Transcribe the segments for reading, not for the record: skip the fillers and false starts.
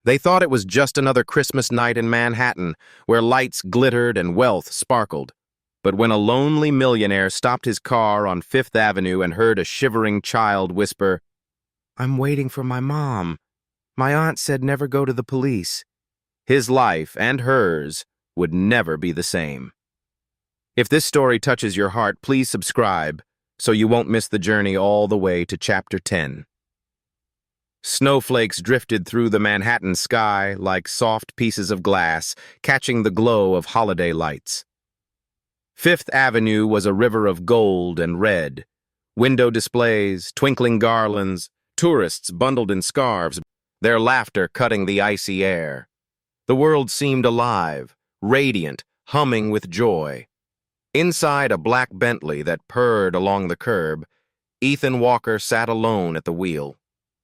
They thought it was just another Christmas night in Manhattan, where lights glittered and wealth sparkled. But when a lonely millionaire stopped his car on Fifth Avenue and heard a shivering child whisper, "I'm waiting for my mom. My aunt said never go to the police," his life and hers would never be the same. If this story touches your heart, please subscribe so you won't miss the journey all the way to Chapter 10. Snowflakes drifted through the Manhattan sky like soft pieces of glass, catching the glow of holiday lights. Fifth Avenue was a river of gold and red. Window displays, twinkling garlands, tourists bundled in scarves, their laughter cutting the icy air. The world seemed alive, radiant, humming with joy. Inside a black Bentley that purred along the curb, Ethan Walker sat alone at the wheel.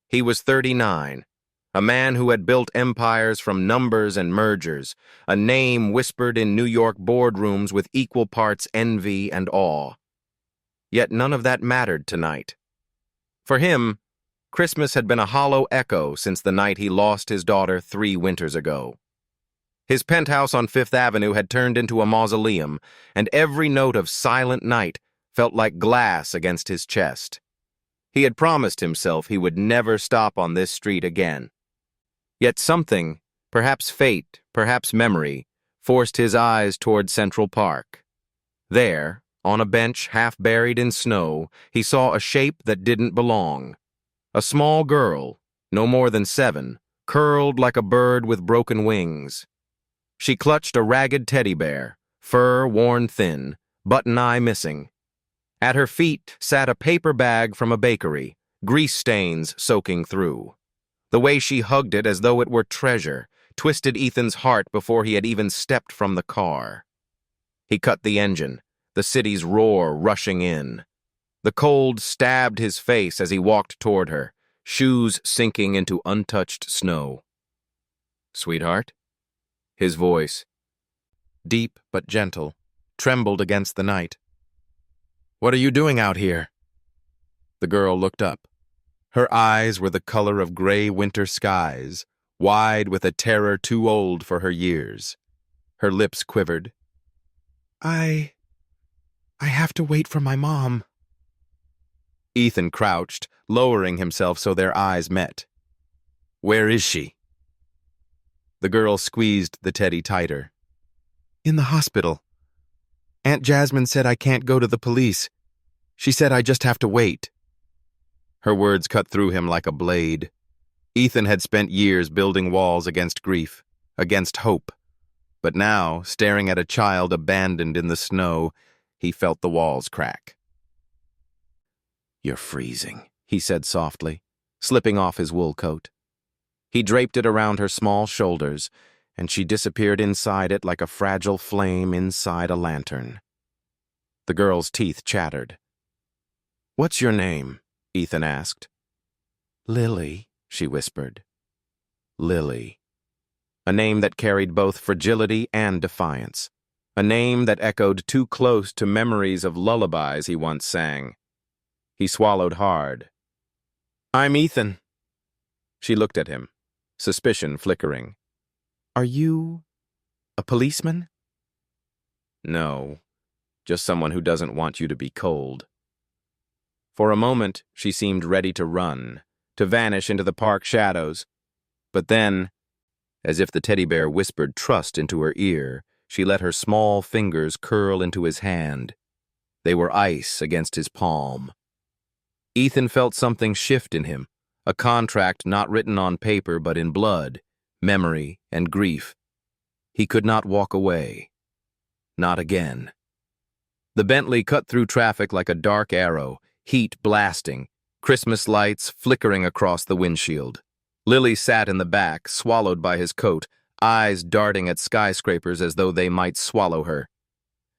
He was 39, a man who had built empires from numbers and mergers, a name whispered in New York boardrooms with equal parts envy and awe. Yet none of that mattered tonight. For him, Christmas had been a hollow echo since the night he lost his daughter 3 winters ago. His penthouse on Fifth Avenue had turned into a mausoleum, and every note of Silent Night felt like glass against his chest. He had promised himself he would never stop on this street again. Yet something, perhaps fate, perhaps memory, forced his eyes toward Central Park. There, on a bench half buried in snow, he saw a shape that didn't belong. A small girl, no more than 7, curled like a bird with broken wings. She clutched a ragged teddy bear, fur worn thin, button eye missing. At her feet sat a paper bag from a bakery, grease stains soaking through. The way she hugged it as though it were treasure twisted Ethan's heart before he had even stepped from the car. He cut the engine, the city's roar rushing in. The cold stabbed his face as he walked toward her, shoes sinking into untouched snow. "Sweetheart?" His voice, deep but gentle, trembled against the night. "What are you doing out here?" The girl looked up. Her eyes were the color of gray winter skies, wide with a terror too old for her years. Her lips quivered. I have to wait for my mom." Ethan crouched, lowering himself so their eyes met. "Where is she?" The girl squeezed the teddy tighter. "In the hospital. Aunt Jasmine said I can't go to the police. She said I just have to wait." Her words cut through him like a blade. Ethan had spent years building walls against grief, against hope. But now, staring at a child abandoned in the snow, he felt the walls crack. "You're freezing," he said softly, slipping off his wool coat. He draped it around her small shoulders, and she disappeared inside it like a fragile flame inside a lantern. The girl's teeth chattered. "What's your name?" Ethan asked. "Lily," she whispered. Lily. A name that carried both fragility and defiance. A name that echoed too close to memories of lullabies he once sang. He swallowed hard. "I'm Ethan." She looked at him, suspicion flickering. "Are you a policeman?" "No, just someone who doesn't want you to be cold." For a moment, she seemed ready to run, to vanish into the park shadows. But then, as if the teddy bear whispered trust into her ear, she let her small fingers curl into his hand. They were ice against his palm. Ethan felt something shift in him, a contract not written on paper but in blood, memory, and grief. He could not walk away. Not again. The Bentley cut through traffic like a dark arrow, heat blasting, Christmas lights flickering across the windshield. Lily sat in the back, swallowed by his coat, eyes darting at skyscrapers as though they might swallow her.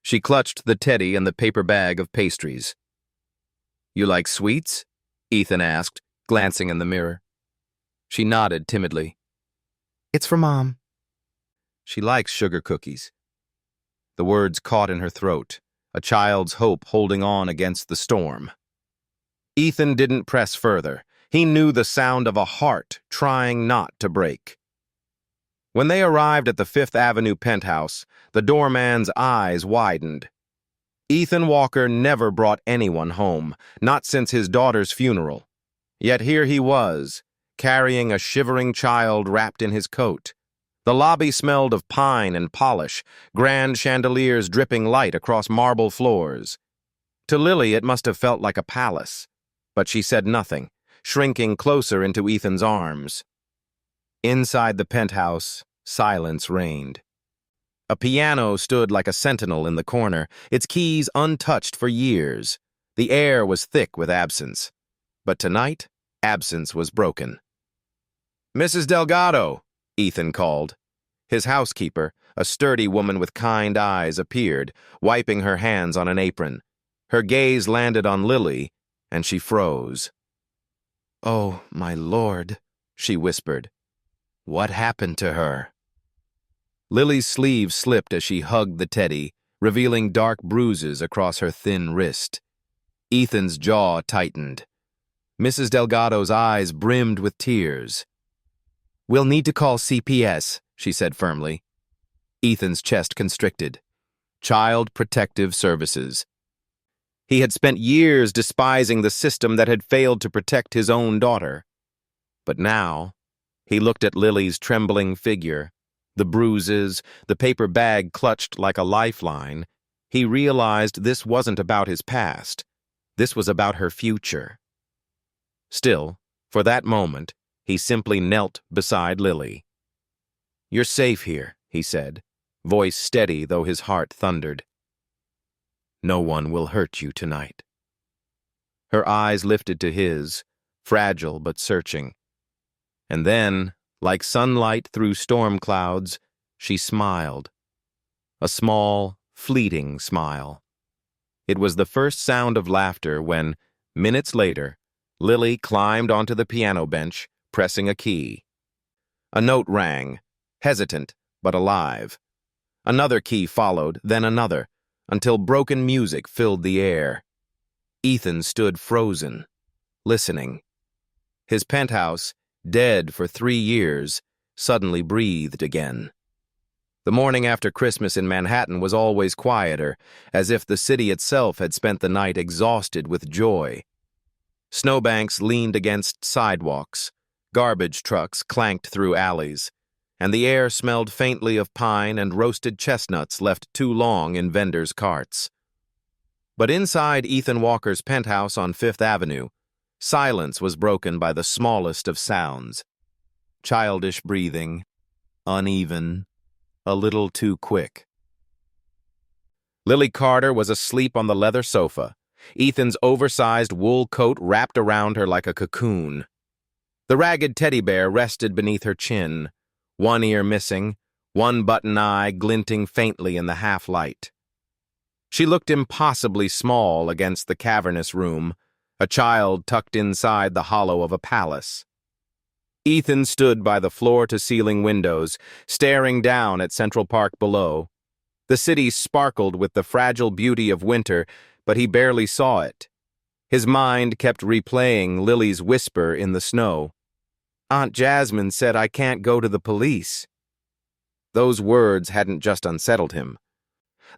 She clutched the teddy and the paper bag of pastries. "You like sweets?" Ethan asked, glancing in the mirror. She nodded timidly. "It's for Mom." "She likes sugar cookies." The words caught in her throat, a child's hope holding on against the storm. Ethan didn't press further. He knew the sound of a heart trying not to break. When they arrived at the Fifth Avenue penthouse, the doorman's eyes widened. Ethan Walker never brought anyone home, not since his daughter's funeral. Yet here he was, carrying a shivering child wrapped in his coat. The lobby smelled of pine and polish, grand chandeliers dripping light across marble floors. To Lily, it must have felt like a palace, but she said nothing, shrinking closer into Ethan's arms. Inside the penthouse, silence reigned. A piano stood like a sentinel in the corner, its keys untouched for years. The air was thick with absence. But tonight, absence was broken. "Mrs. Delgado," Ethan called. His housekeeper, a sturdy woman with kind eyes, appeared, wiping her hands on an apron. Her gaze landed on Lily, and she froze. "Oh, my lord," she whispered. "What happened to her?" Lily's sleeve slipped as she hugged the teddy, revealing dark bruises across her thin wrist. Ethan's jaw tightened. Mrs. Delgado's eyes brimmed with tears. "We'll need to call CPS," she said firmly. Ethan's chest constricted. Child Protective Services. He had spent years despising the system that had failed to protect his own daughter. But now, he looked at Lily's trembling figure, the bruises, the paper bag clutched like a lifeline. He realized this wasn't about his past. This was about her future. Still, for that moment, he simply knelt beside Lily. "You're safe here," he said, voice steady though his heart thundered. "No one will hurt you tonight." Her eyes lifted to his, fragile but searching. And then, like sunlight through storm clouds, she smiled. A small, fleeting smile. It was the first sound of laughter when, minutes later, Lily climbed onto the piano bench, pressing a key. A note rang, hesitant but alive. Another key followed, then another, until broken music filled the air. Ethan stood frozen, listening. His penthouse, dead for 3 years, suddenly breathed again. The morning after Christmas in Manhattan was always quieter, as if the city itself had spent the night exhausted with joy. Snowbanks leaned against sidewalks, garbage trucks clanked through alleys, and the air smelled faintly of pine and roasted chestnuts left too long in vendors' carts. But inside Ethan Walker's penthouse on Fifth Avenue, silence was broken by the smallest of sounds. Childish breathing, uneven, a little too quick. Lily Carter was asleep on the leather sofa, Ethan's oversized wool coat wrapped around her like a cocoon. The ragged teddy bear rested beneath her chin, one ear missing, one button eye glinting faintly in the half-light. She looked impossibly small against the cavernous room, a child tucked inside the hollow of a palace. Ethan stood by the floor-to-ceiling windows, staring down at Central Park below. The city sparkled with the fragile beauty of winter, but he barely saw it. His mind kept replaying Lily's whisper in the snow. "Aunt Jasmine said I can't go to the police." Those words hadn't just unsettled him.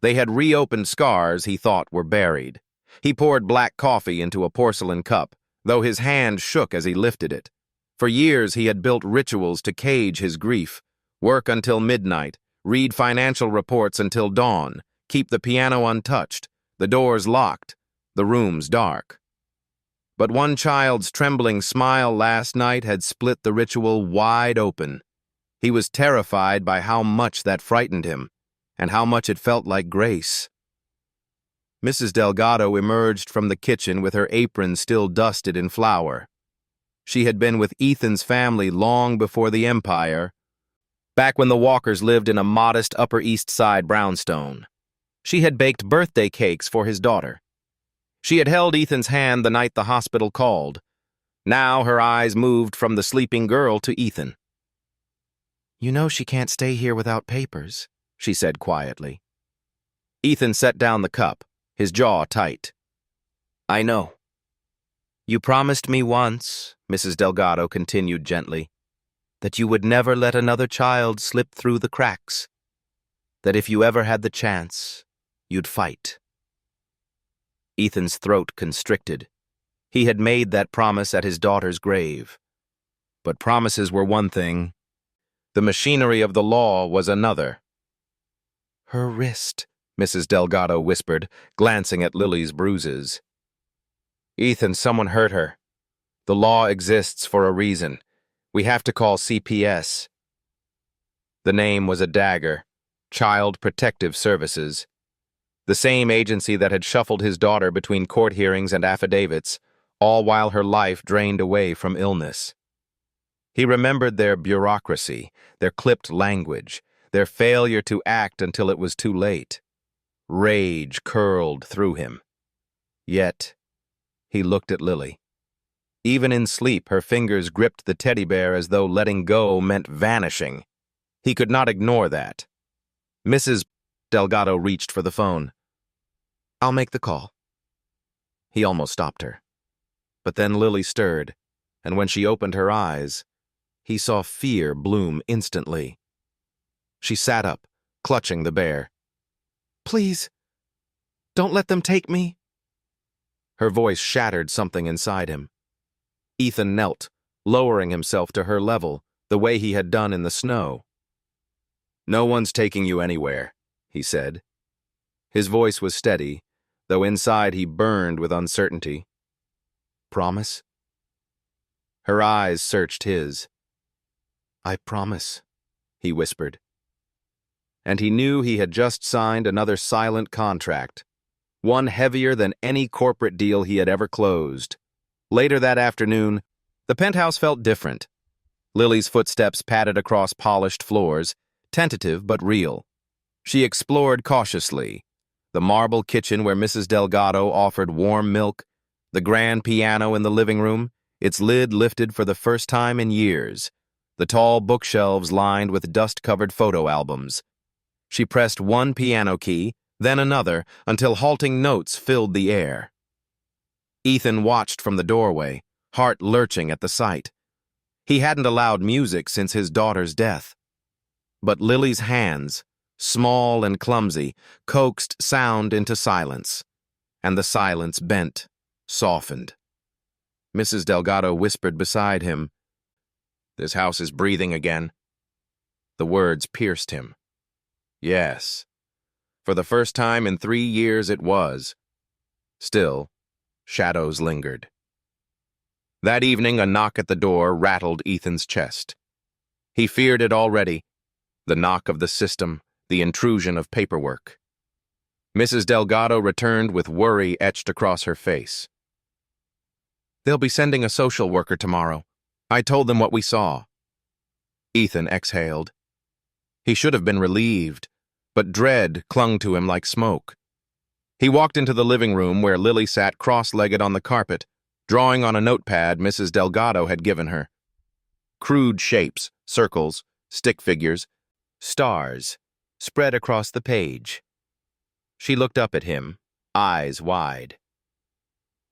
They had reopened scars he thought were buried. He poured black coffee into a porcelain cup, though his hand shook as he lifted it. For years he had built rituals to cage his grief. Work until midnight, read financial reports until dawn, keep the piano untouched, the doors locked, the rooms dark. But one child's trembling smile last night had split the ritual wide open. He was terrified by how much that frightened him, and how much it felt like grace. Mrs. Delgado emerged from the kitchen with her apron still dusted in flour. She had been with Ethan's family long before the Empire, back when the Walkers lived in a modest Upper East Side brownstone. She had baked birthday cakes for his daughter. She had held Ethan's hand the night the hospital called. Now her eyes moved from the sleeping girl to Ethan. "You know she can't stay here without papers," she said quietly. Ethan set down the cup, his jaw tight. "I know." "You promised me once," Mrs. Delgado continued gently, that you would never let another child slip through the cracks, that if you ever had the chance, you'd fight. Ethan's throat constricted. He had made that promise at his daughter's grave. But promises were one thing. The machinery of the law was another. "Her wrist," Mrs. Delgado whispered, glancing at Lily's bruises. "Ethan, someone hurt her. The law exists for a reason. We have to call CPS." The name was a dagger. Child Protective Services. The same agency that had shuffled his daughter between court hearings and affidavits, all while her life drained away from illness. He remembered their bureaucracy, their clipped language, their failure to act until it was too late. Rage curled through him. Yet, he looked at Lily. Even in sleep, her fingers gripped the teddy bear as though letting go meant vanishing. He could not ignore that. Mrs. Delgado reached for the phone. "I'll make the call." He almost stopped her. But then Lily stirred, and when she opened her eyes, he saw fear bloom instantly. She sat up, clutching the bear. "Please, don't let them take me." Her voice shattered something inside him. Ethan knelt, lowering himself to her level, the way he had done in the snow. "No one's taking you anywhere," he said. His voice was steady, though inside he burned with uncertainty. "Promise?" Her eyes searched his. "I promise," he whispered. And he knew he had just signed another silent contract, one heavier than any corporate deal he had ever closed. Later that afternoon, the penthouse felt different. Lily's footsteps padded across polished floors, tentative but real. She explored cautiously. The marble kitchen where Mrs. Delgado offered warm milk, the grand piano in the living room, its lid lifted for the first time in years, the tall bookshelves lined with dust-covered photo albums. She pressed one piano key, then another, until halting notes filled the air. Ethan watched from the doorway, heart lurching at the sight. He hadn't allowed music since his daughter's death. But Lily's hands, small and clumsy, coaxed sound into silence, and the silence bent, softened. Mrs. Delgado whispered beside him, "This house is breathing again." The words pierced him. Yes. For the first time in 3 years it was. Still, shadows lingered. That evening, a knock at the door rattled Ethan's chest. He feared it already, the knock of the system, the intrusion of paperwork. Mrs. Delgado returned with worry etched across her face. "They'll be sending a social worker tomorrow. I told them what we saw." Ethan exhaled. He should have been relieved, but dread clung to him like smoke. He walked into the living room where Lily sat cross-legged on the carpet, drawing on a notepad Mrs. Delgado had given her. Crude shapes, circles, stick figures, stars, spread across the page. She looked up at him, eyes wide.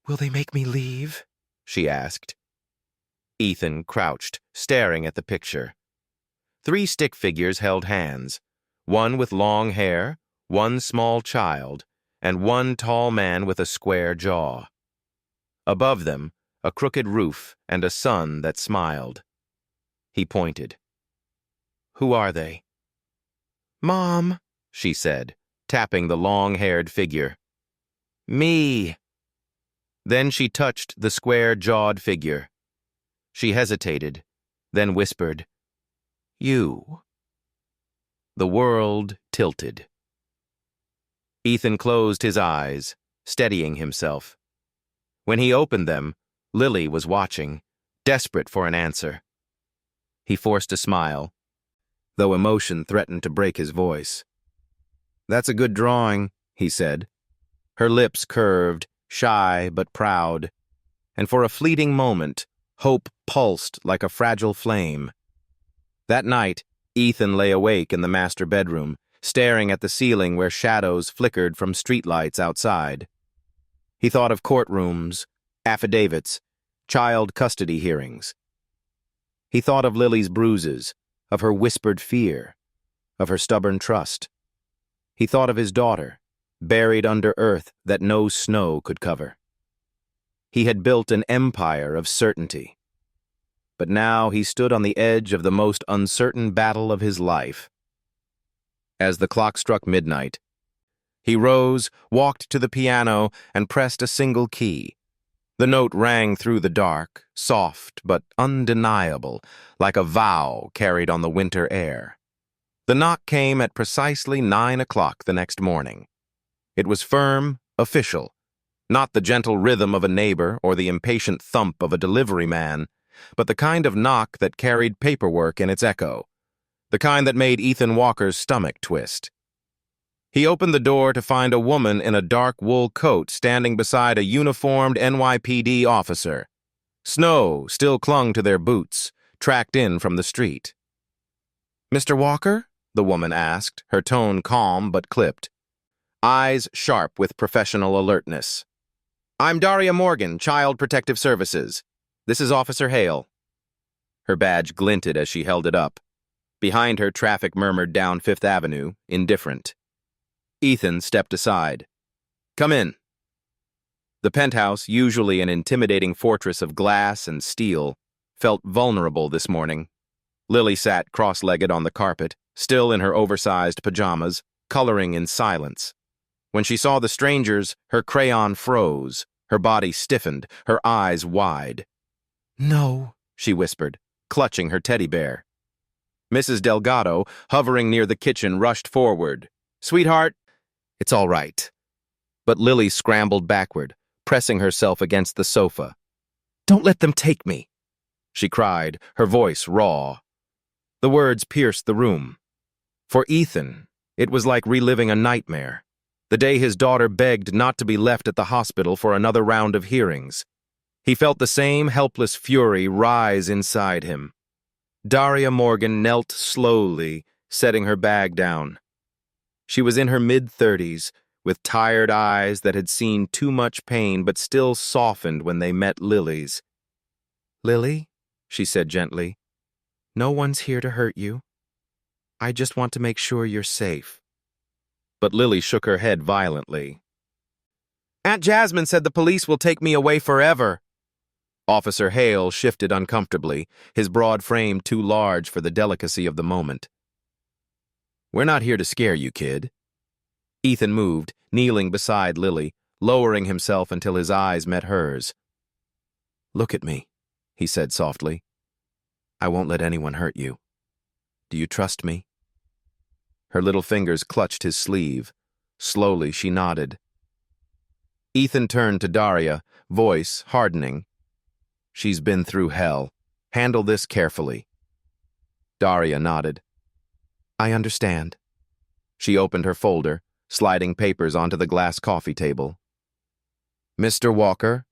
"Will they make me leave?" she asked. Ethan crouched, staring at the picture. 3 stick figures held hands, one with long hair, one small child, and one tall man with a square jaw. Above them, a crooked roof and a sun that smiled. He pointed. "Who are they?" "Mom," she said, tapping the long-haired figure. "Me." Then she touched the square-jawed figure. She hesitated, then whispered, "You." The world tilted. Ethan closed his eyes, steadying himself. When he opened them, Lily was watching, desperate for an answer. He forced a smile, though emotion threatened to break his voice. "That's a good drawing," he said. Her lips curved, shy but proud, and for a fleeting moment, hope pulsed like a fragile flame. That night, Ethan lay awake in the master bedroom, staring at the ceiling where shadows flickered from streetlights outside. He thought of courtrooms, affidavits, child custody hearings. He thought of Lily's bruises, of her whispered fear, of her stubborn trust. He thought of his daughter, buried under earth that no snow could cover. He had built an empire of certainty. But now he stood on the edge of the most uncertain battle of his life. As the clock struck midnight, he rose, walked to the piano, and pressed a single key. The note rang through the dark, soft but undeniable, like a vow carried on the winter air. The knock came at precisely 9 o'clock the next morning. It was firm, official, not the gentle rhythm of a neighbor or the impatient thump of a delivery man, but the kind of knock that carried paperwork in its echo, the kind that made Ethan Walker's stomach twist. He opened the door to find a woman in a dark wool coat standing beside a uniformed NYPD officer. Snow still clung to their boots, tracked in from the street. "Mr. Walker?" the woman asked, her tone calm but clipped, eyes sharp with professional alertness. "I'm Daria Morgan, Child Protective Services. This is Officer Hale." Her badge glinted as she held it up. Behind her, traffic murmured down Fifth Avenue, indifferent. Ethan stepped aside. "Come in." The penthouse, usually an intimidating fortress of glass and steel, felt vulnerable this morning. Lily sat cross-legged on the carpet, still in her oversized pajamas, coloring in silence. When she saw the strangers, her crayon froze, her body stiffened, her eyes wide. "No," she whispered, clutching her teddy bear. Mrs. Delgado, hovering near the kitchen, rushed forward. "Sweetheart, it's all right." But Lily scrambled backward, pressing herself against the sofa. "Don't let them take me," she cried, her voice raw. The words pierced the room. For Ethan, it was like reliving a nightmare. The day his daughter begged not to be left at the hospital for another round of hearings. He felt the same helpless fury rise inside him. Daria Morgan knelt slowly, setting her bag down. She was in her mid-30s, with tired eyes that had seen too much pain but still softened when they met Lily's. "Lily," she said gently, "no one's here to hurt you. I just want to make sure you're safe." But Lily shook her head violently. "Aunt Jasmine said the police will take me away forever." Officer Hale shifted uncomfortably, his broad frame too large for the delicacy of the moment. "We're not here to scare you, kid." Ethan moved, kneeling beside Lily, lowering himself until his eyes met hers. "Look at me," he said softly. "I won't let anyone hurt you. Do you trust me?" Her little fingers clutched his sleeve. Slowly she nodded. Ethan turned to Daria, voice hardening. "She's been through hell. Handle this carefully." Daria nodded. "I understand." She opened her folder, sliding papers onto the glass coffee table. "Mr. Walker,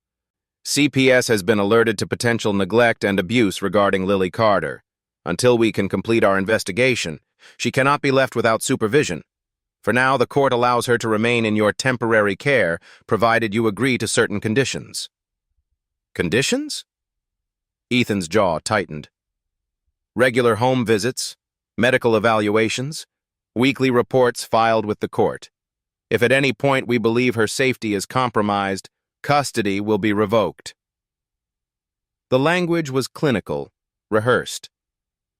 CPS has been alerted to potential neglect and abuse regarding Lily Carter. Until we can complete our investigation, she cannot be left without supervision. For now, the court allows her to remain in your temporary care, provided you agree to certain conditions." "Conditions?" Ethan's jaw tightened. "Regular home visits, medical evaluations, weekly reports filed with the court. If at any point we believe her safety is compromised, custody will be revoked." The language was clinical, rehearsed.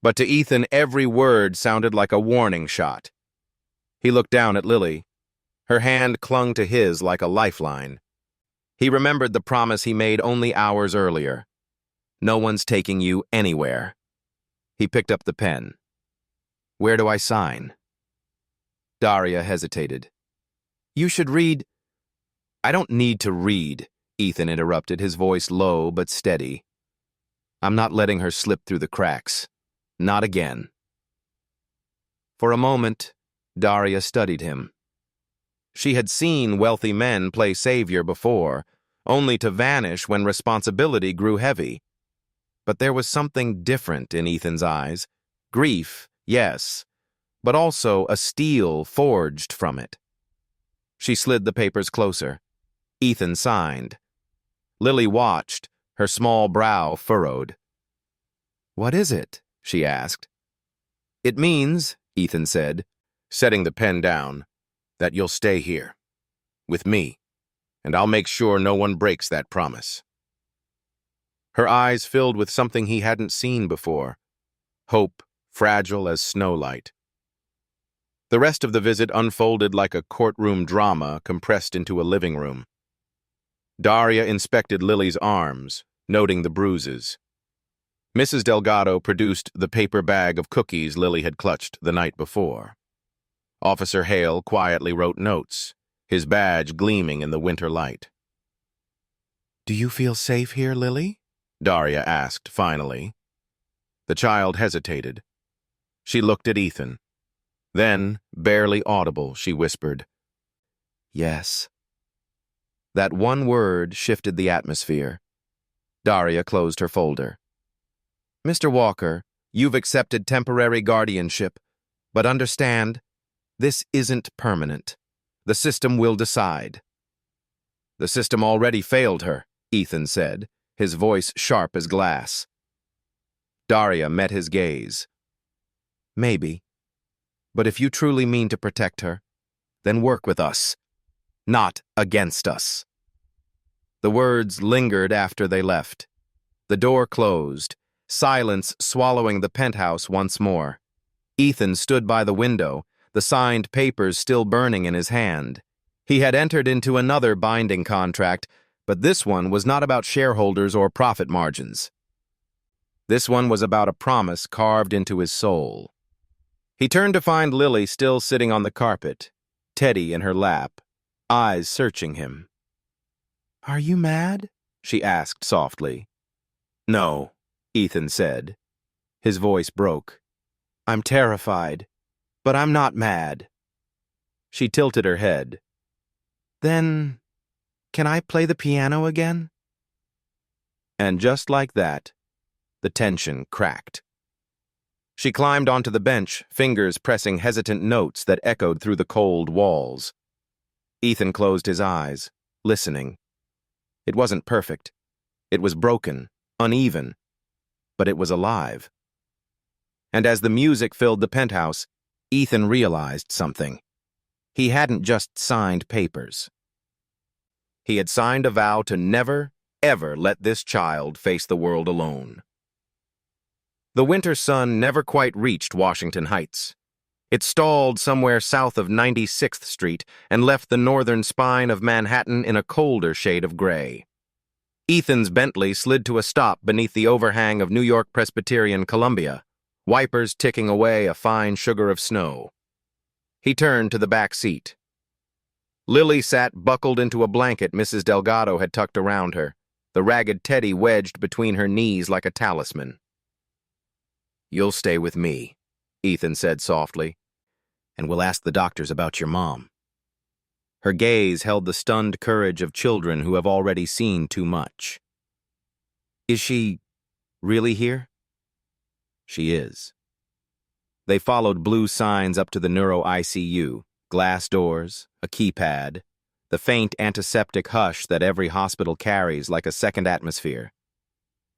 But to Ethan, every word sounded like a warning shot. He looked down at Lily. Her hand clung to his like a lifeline. He remembered the promise he made only hours earlier. "No one's taking you anywhere." He picked up the pen. "Where do I sign?" Daria hesitated. "You should read—" "I don't need to read," Ethan interrupted, his voice low but steady. "I'm not letting her slip through the cracks. Not again." For a moment, Daria studied him. She had seen wealthy men play savior before, only to vanish when responsibility grew heavy. But there was something different in Ethan's eyes. Grief, yes, but also a steel forged from it. She slid the papers closer. Ethan signed. Lily watched, her small brow furrowed. "What is it?" she asked. "It means," Ethan said, setting the pen down, "that you'll stay here, with me, and I'll make sure no one breaks that promise." Her eyes filled with something he hadn't seen before, hope fragile as snowlight. The rest of the visit unfolded like a courtroom drama compressed into a living room. Daria inspected Lily's arms, noting the bruises. Mrs. Delgado produced the paper bag of cookies Lily had clutched the night before. Officer Hale quietly wrote notes, his badge gleaming in the winter light. "Do you feel safe here, Lily?" Daria asked finally. The child hesitated. She looked at Ethan. Then, barely audible, she whispered, "Yes." That one word shifted the atmosphere. Daria closed her folder. "Mr. Walker, you've accepted temporary guardianship, but understand, this isn't permanent. The system will decide." "The system already failed her," Ethan said, his voice sharp as glass. Daria met his gaze. "Maybe. But if you truly mean to protect her, then work with us, not against us." The words lingered after they left. The door closed, silence swallowing the penthouse once more. Ethan stood by the window, the signed papers still burning in his hand. He had entered into another binding contract, but this one was not about shareholders or profit margins. This one was about a promise carved into his soul. He turned to find Lily still sitting on the carpet, Teddy in her lap, eyes searching him. "Are you mad?" she asked softly. "No," Ethan said. His voice broke. "I'm terrified, but I'm not mad." She tilted her head. "Then, can I play the piano again?" And just like that, the tension cracked. She climbed onto the bench, fingers pressing hesitant notes that echoed through the cold walls. Ethan closed his eyes, listening. It wasn't perfect. It was broken, uneven, but it was alive. And as the music filled the penthouse, Ethan realized something. He hadn't just signed papers. He had signed a vow to never, ever let this child face the world alone. The winter sun never quite reached Washington Heights. It stalled somewhere south of 96th Street and left the northern spine of Manhattan in a colder shade of gray. Ethan's Bentley slid to a stop beneath the overhang of New York Presbyterian Columbia, wipers ticking away a fine sugar of snow. He turned to the back seat. Lily sat buckled into a blanket Mrs. Delgado had tucked around her, the ragged Teddy wedged between her knees like a talisman. "You'll stay with me," Ethan said softly, "and we'll ask the doctors about your mom." Her gaze held the stunned courage of children who have already seen too much. "Is she really here?" "She is." They followed blue signs up to the neuro ICU, glass doors, a keypad, the faint antiseptic hush that every hospital carries like a second atmosphere.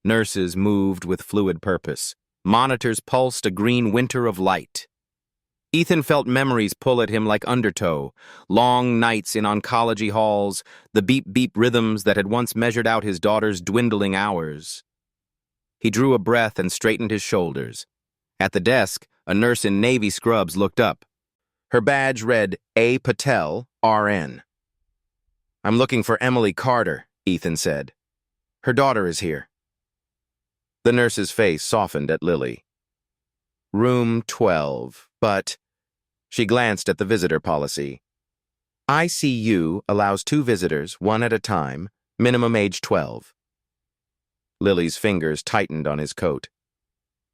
Nurses moved with fluid purpose. Monitors pulsed a green winter of light. Ethan felt memories pull at him like undertow, long nights in oncology halls, the beep-beep rhythms that had once measured out his daughter's dwindling hours. He drew a breath and straightened his shoulders. At the desk, a nurse in navy scrubs looked up. Her badge read A. Patel, RN. "I'm looking for Emily Carter," Ethan said. "Her daughter is here." The nurse's face softened at Lily. "Room 12, but..." She glanced at the visitor policy. "ICU allows 2 visitors, 1 at a time, minimum age 12. Lily's fingers tightened on his coat.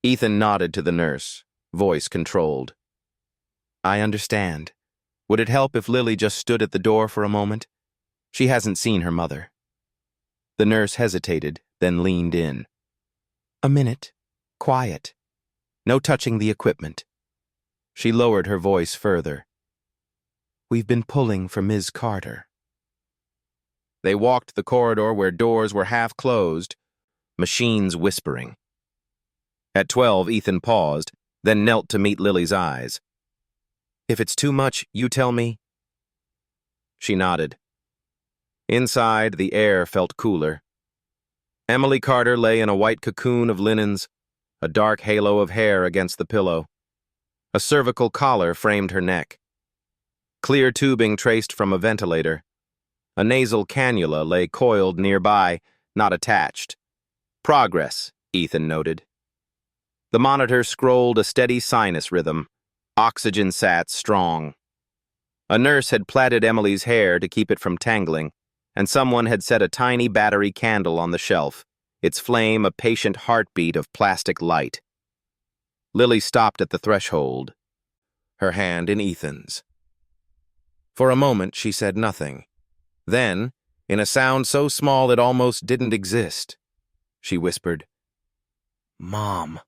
Ethan nodded to the nurse, voice controlled. "I understand. Would it help if Lily just stood at the door for a moment? She hasn't seen her mother." The nurse hesitated, then leaned in. "A minute. Quiet. No touching the equipment." She lowered her voice further. "We've been pulling for Ms. Carter." They walked the corridor where doors were half closed, machines whispering. At 12, Ethan paused, then knelt to meet Lily's eyes. "If it's too much, you tell me." She nodded. Inside, the air felt cooler. Emily Carter lay in a white cocoon of linens, a dark halo of hair against the pillow. A cervical collar framed her neck. Clear tubing traced from a ventilator. A nasal cannula lay coiled nearby, not attached. "Progress," Ethan noted. The monitor scrolled a steady sinus rhythm. Oxygen sat strong. A nurse had plaited Emily's hair to keep it from tangling, and someone had set a tiny battery candle on the shelf, its flame a patient heartbeat of plastic light. Lily stopped at the threshold, her hand in Ethan's. For a moment, she said nothing. Then, in a sound so small it almost didn't exist, she whispered, "Mom."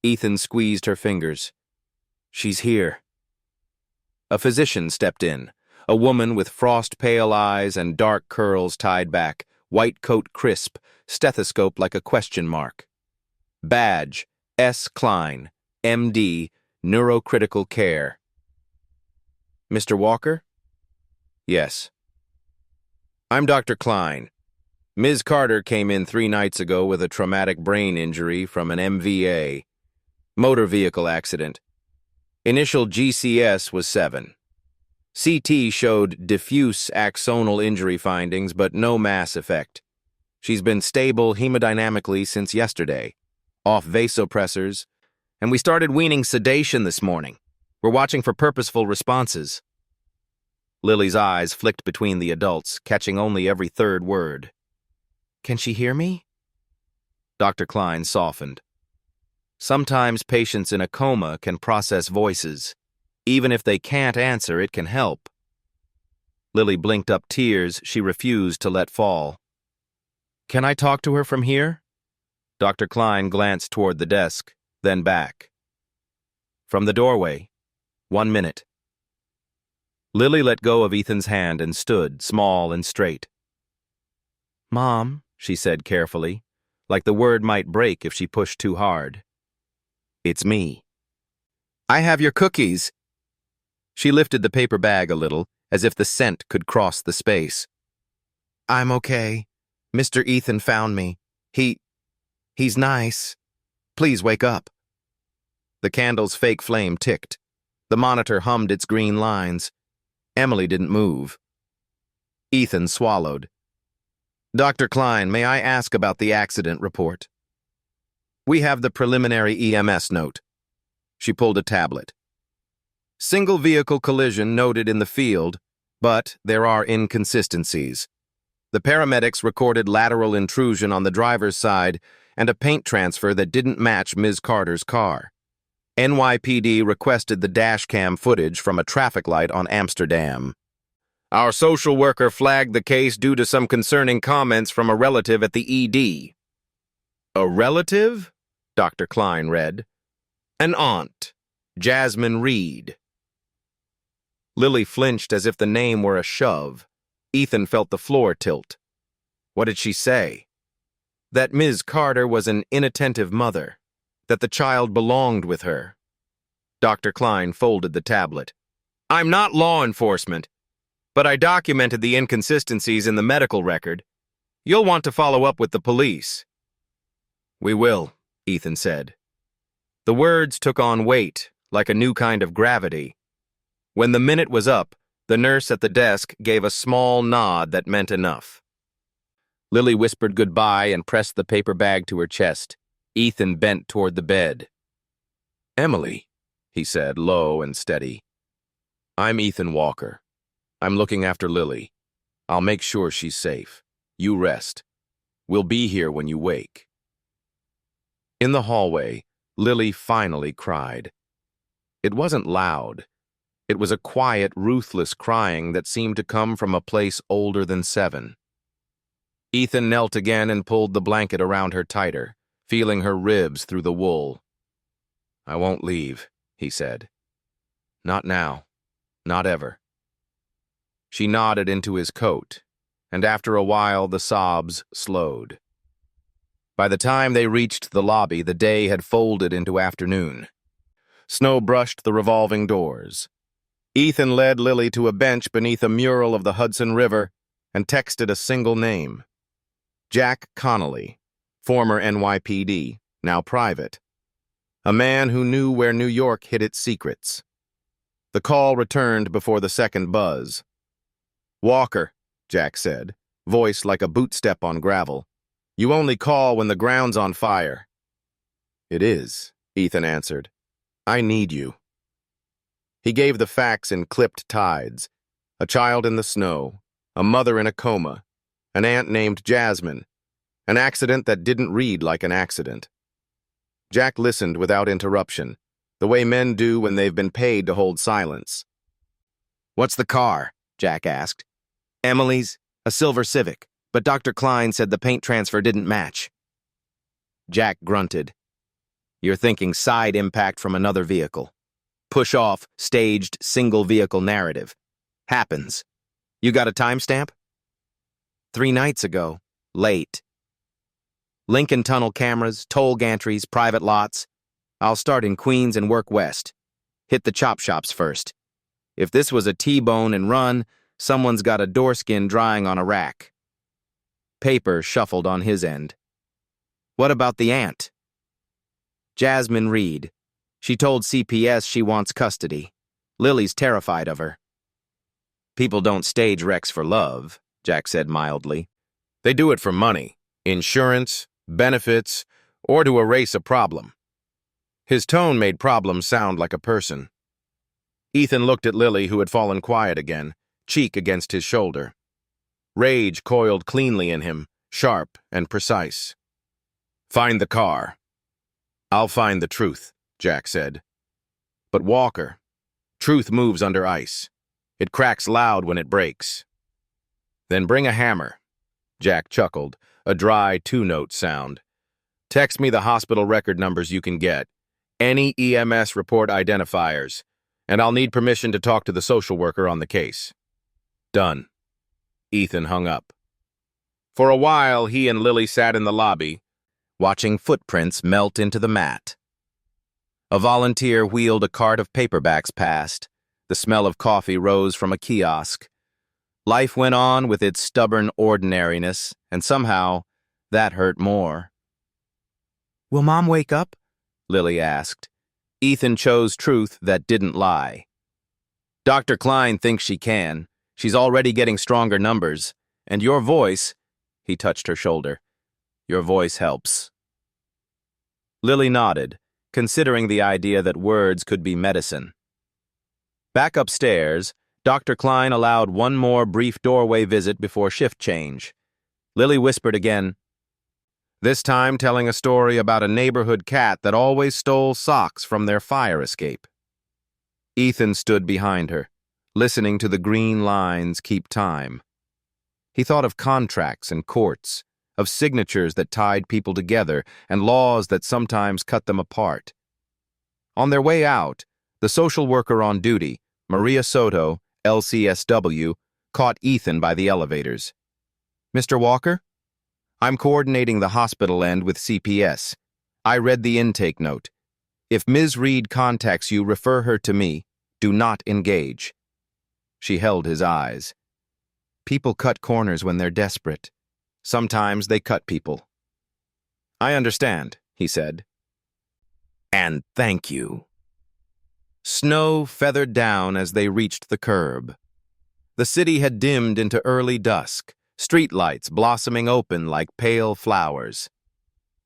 Ethan squeezed her fingers. "She's here." A physician stepped in, a woman with frost-pale eyes and dark curls tied back, white coat crisp, stethoscope like a question mark. Badge, S. Klein, M.D., Neurocritical Care. "Mr. Walker?" "Yes." "I'm Dr. Klein. Ms. Carter came in 3 nights ago with a traumatic brain injury from an MVA, motor vehicle accident. Initial GCS was 7. CT showed diffuse axonal injury findings, but no mass effect. She's been stable hemodynamically since yesterday, off vasopressors, and we started weaning sedation this morning. We're watching for purposeful responses." Lily's eyes flicked between the adults, catching only every third word. "Can she hear me?" Dr. Klein softened. "Sometimes patients in a coma can process voices. Even if they can't answer, it can help." Lily blinked up tears she refused to let fall. "Can I talk to her from here?" Dr. Klein glanced toward the desk, then back. "From the doorway. 1 minute." Lily let go of Ethan's hand and stood, small and straight. "Mom," she said carefully, like the word might break if she pushed too hard. "It's me." "I have your cookies." She lifted the paper bag a little, as if the scent could cross the space. "I'm okay. Mr. Ethan found me. He's nice. Please wake up." The candle's fake flame ticked. The monitor hummed its green lines. Emily didn't move. Ethan swallowed. "Dr. Klein, may I ask about the accident report?" "We have the preliminary EMS note." She pulled a tablet. "Single vehicle collision noted in the field, but there are inconsistencies. The paramedics recorded lateral intrusion on the driver's side and a paint transfer that didn't match Ms. Carter's car. NYPD requested the dashcam footage from a traffic light on Amsterdam. Our social worker flagged the case due to some concerning comments from a relative at the ED." "A relative?" Dr. Klein read. "An aunt, Jasmine Reed." Lily flinched as if the name were a shove. Ethan felt the floor tilt. What did she say? That Ms. Carter was an inattentive mother, that the child belonged with her. Dr. Klein folded the tablet. "I'm not law enforcement, but I documented the inconsistencies in the medical record. You'll want to follow up with the police." "We will," Ethan said. The words took on weight, like a new kind of gravity. When the minute was up, the nurse at the desk gave a small nod that meant enough. Lily whispered goodbye and pressed the paper bag to her chest. Ethan bent toward the bed. "Emily," he said, low and steady. "I'm Ethan Walker. I'm looking after Lily. I'll make sure she's safe. You rest. We'll be here when you wake." In the hallway, Lily finally cried. It wasn't loud. It was a quiet, ruthless crying that seemed to come from a place older than 7. Ethan knelt again and pulled the blanket around her tighter, feeling her ribs through the wool. "I won't leave," he said. "Not now. Not ever." She nodded into his coat, and after a while the sobs slowed. By the time they reached the lobby, the day had folded into afternoon. Snow brushed the revolving doors. Ethan led Lily to a bench beneath a mural of the Hudson River and texted a single name. Jack Connolly, former NYPD, now private. A man who knew where New York hid its secrets. The call returned before the second buzz. "Walker," Jack said, voice like a bootstep on gravel. "You only call when the ground's on fire." "It is," Ethan answered. "I need you." He gave the facts in clipped tides. A child in the snow, a mother in a coma, an aunt named Jasmine, an accident that didn't read like an accident. Jack listened without interruption, the way men do when they've been paid to hold silence. "What's the car?" Jack asked. "Emily's, a silver Civic, but Dr. Klein said the paint transfer didn't match." Jack grunted. "You're thinking side impact from another vehicle. Push off, staged, single vehicle narrative. Happens. You got a timestamp?" 3 nights ago. Late. Lincoln Tunnel cameras, toll gantries, private lots. I'll start in Queens and work west. Hit the chop shops first. If this was a T-bone and run, someone's got a doorskin drying on a rack. Paper shuffled on his end. "What about the aunt?" "Jasmine Reed. She told CPS she wants custody. Lily's terrified of her." "People don't stage wrecks for love," Jack said mildly. "They do it for money, insurance, benefits, or to erase a problem." His tone made problems sound like a person. Ethan looked at Lily, who had fallen quiet again, cheek against his shoulder. Rage coiled cleanly in him, sharp and precise. "Find the car." "I'll find the truth," Jack said. "But Walker, truth moves under ice. It cracks loud when it breaks." "Then bring a hammer." Jack chuckled, a dry 2-note sound. "Text me the hospital record numbers you can get, any EMS report identifiers, and I'll need permission to talk to the social worker on the case." "Done." Ethan hung up. For a while, he and Lily sat in the lobby, watching footprints melt into the mat. A volunteer wheeled a cart of paperbacks past. The smell of coffee rose from a kiosk. Life went on with its stubborn ordinariness, and somehow, that hurt more. "Will Mom wake up?" Lily asked. Ethan chose truth that didn't lie. "Dr. Klein thinks she can. She's already getting stronger numbers. And your voice," he touched her shoulder, "your voice helps." Lily nodded, considering the idea that words could be medicine. Back upstairs, Dr. Klein allowed one more brief doorway visit before shift change. Lily whispered again, this time telling a story about a neighborhood cat that always stole socks from their fire escape. Ethan stood behind her, listening to the green lines keep time. He thought of contracts and courts, of signatures that tied people together and laws that sometimes cut them apart. On their way out, the social worker on duty, Maria Soto, LCSW, caught Ethan by the elevators. "Mr. Walker? I'm coordinating the hospital end with CPS. I read the intake note. If Ms. Reed contacts you, refer her to me. Do not engage." She held his eyes. People cut corners when they're desperate. Sometimes they cut people. "I understand," he said. "And thank you." Snow feathered down as they reached the curb. The city had dimmed into early dusk, streetlights blossoming open like pale flowers.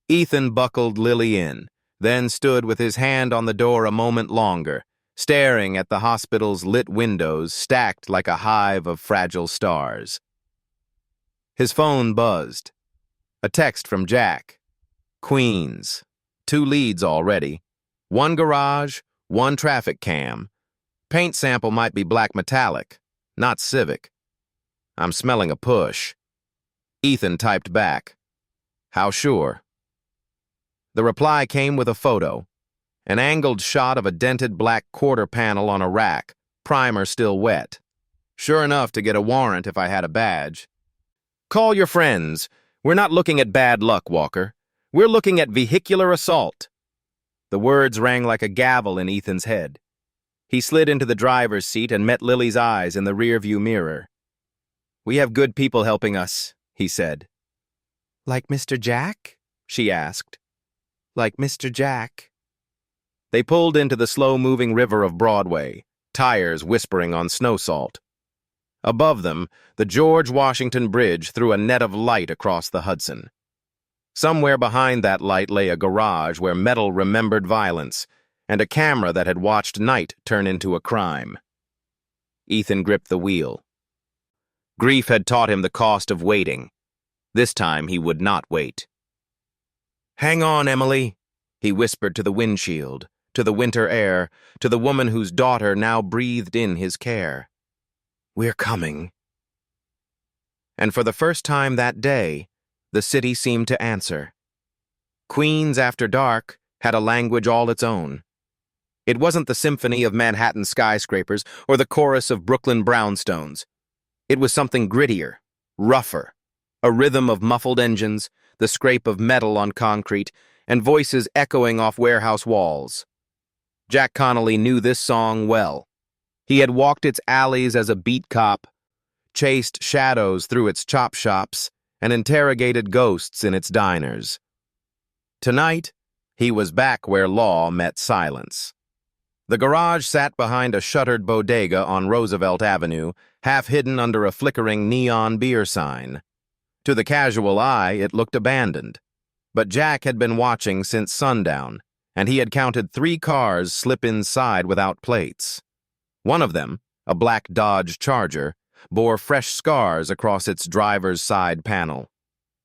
Ethan buckled Lily in, then stood with his hand on the door a moment longer, staring at the hospital's lit windows stacked like a hive of fragile stars. His phone buzzed. A text from Jack. Queens. 2 leads already. 1 garage, 1 traffic cam. Paint sample might be black metallic, not civic. I'm smelling a push. Ethan typed back. How sure? The reply came with a photo. An angled shot of a dented black quarter panel on a rack, primer still wet. Sure enough to get a warrant if I had a badge. "Call your friends. We're not looking at bad luck, Walker. We're looking at vehicular assault." The words rang like a gavel in Ethan's head. He slid into the driver's seat and met Lily's eyes in the rearview mirror. "We have good people helping us," he said. "Like Mr. Jack?" she asked. "Like Mr. Jack." They pulled into the slow-moving river of Broadway, tires whispering on snow salt. Above them, the George Washington Bridge threw a net of light across the Hudson. Somewhere behind that light lay a garage where metal remembered violence, and a camera that had watched night turn into a crime. Ethan gripped the wheel. Grief had taught him the cost of waiting. This time he would not wait. "Hang on, Emily," he whispered to the windshield, to the winter air, to the woman whose daughter now breathed in his care. "We're coming." And for the first time that day, the city seemed to answer. Queens After Dark had a language all its own. It wasn't the symphony of Manhattan skyscrapers or the chorus of Brooklyn brownstones. It was something grittier, rougher, a rhythm of muffled engines, the scrape of metal on concrete, and voices echoing off warehouse walls. Jack Connolly knew this song well. He had walked its alleys as a beat cop, chased shadows through its chop shops, and interrogated ghosts in its diners. Tonight, he was back where law met silence. The garage sat behind a shuttered bodega on Roosevelt Avenue, half hidden under a flickering neon beer sign. To the casual eye, it looked abandoned. But Jack had been watching since sundown, and he had counted 3 cars slip inside without plates. One of them, a black Dodge Charger, bore fresh scars across its driver's side panel.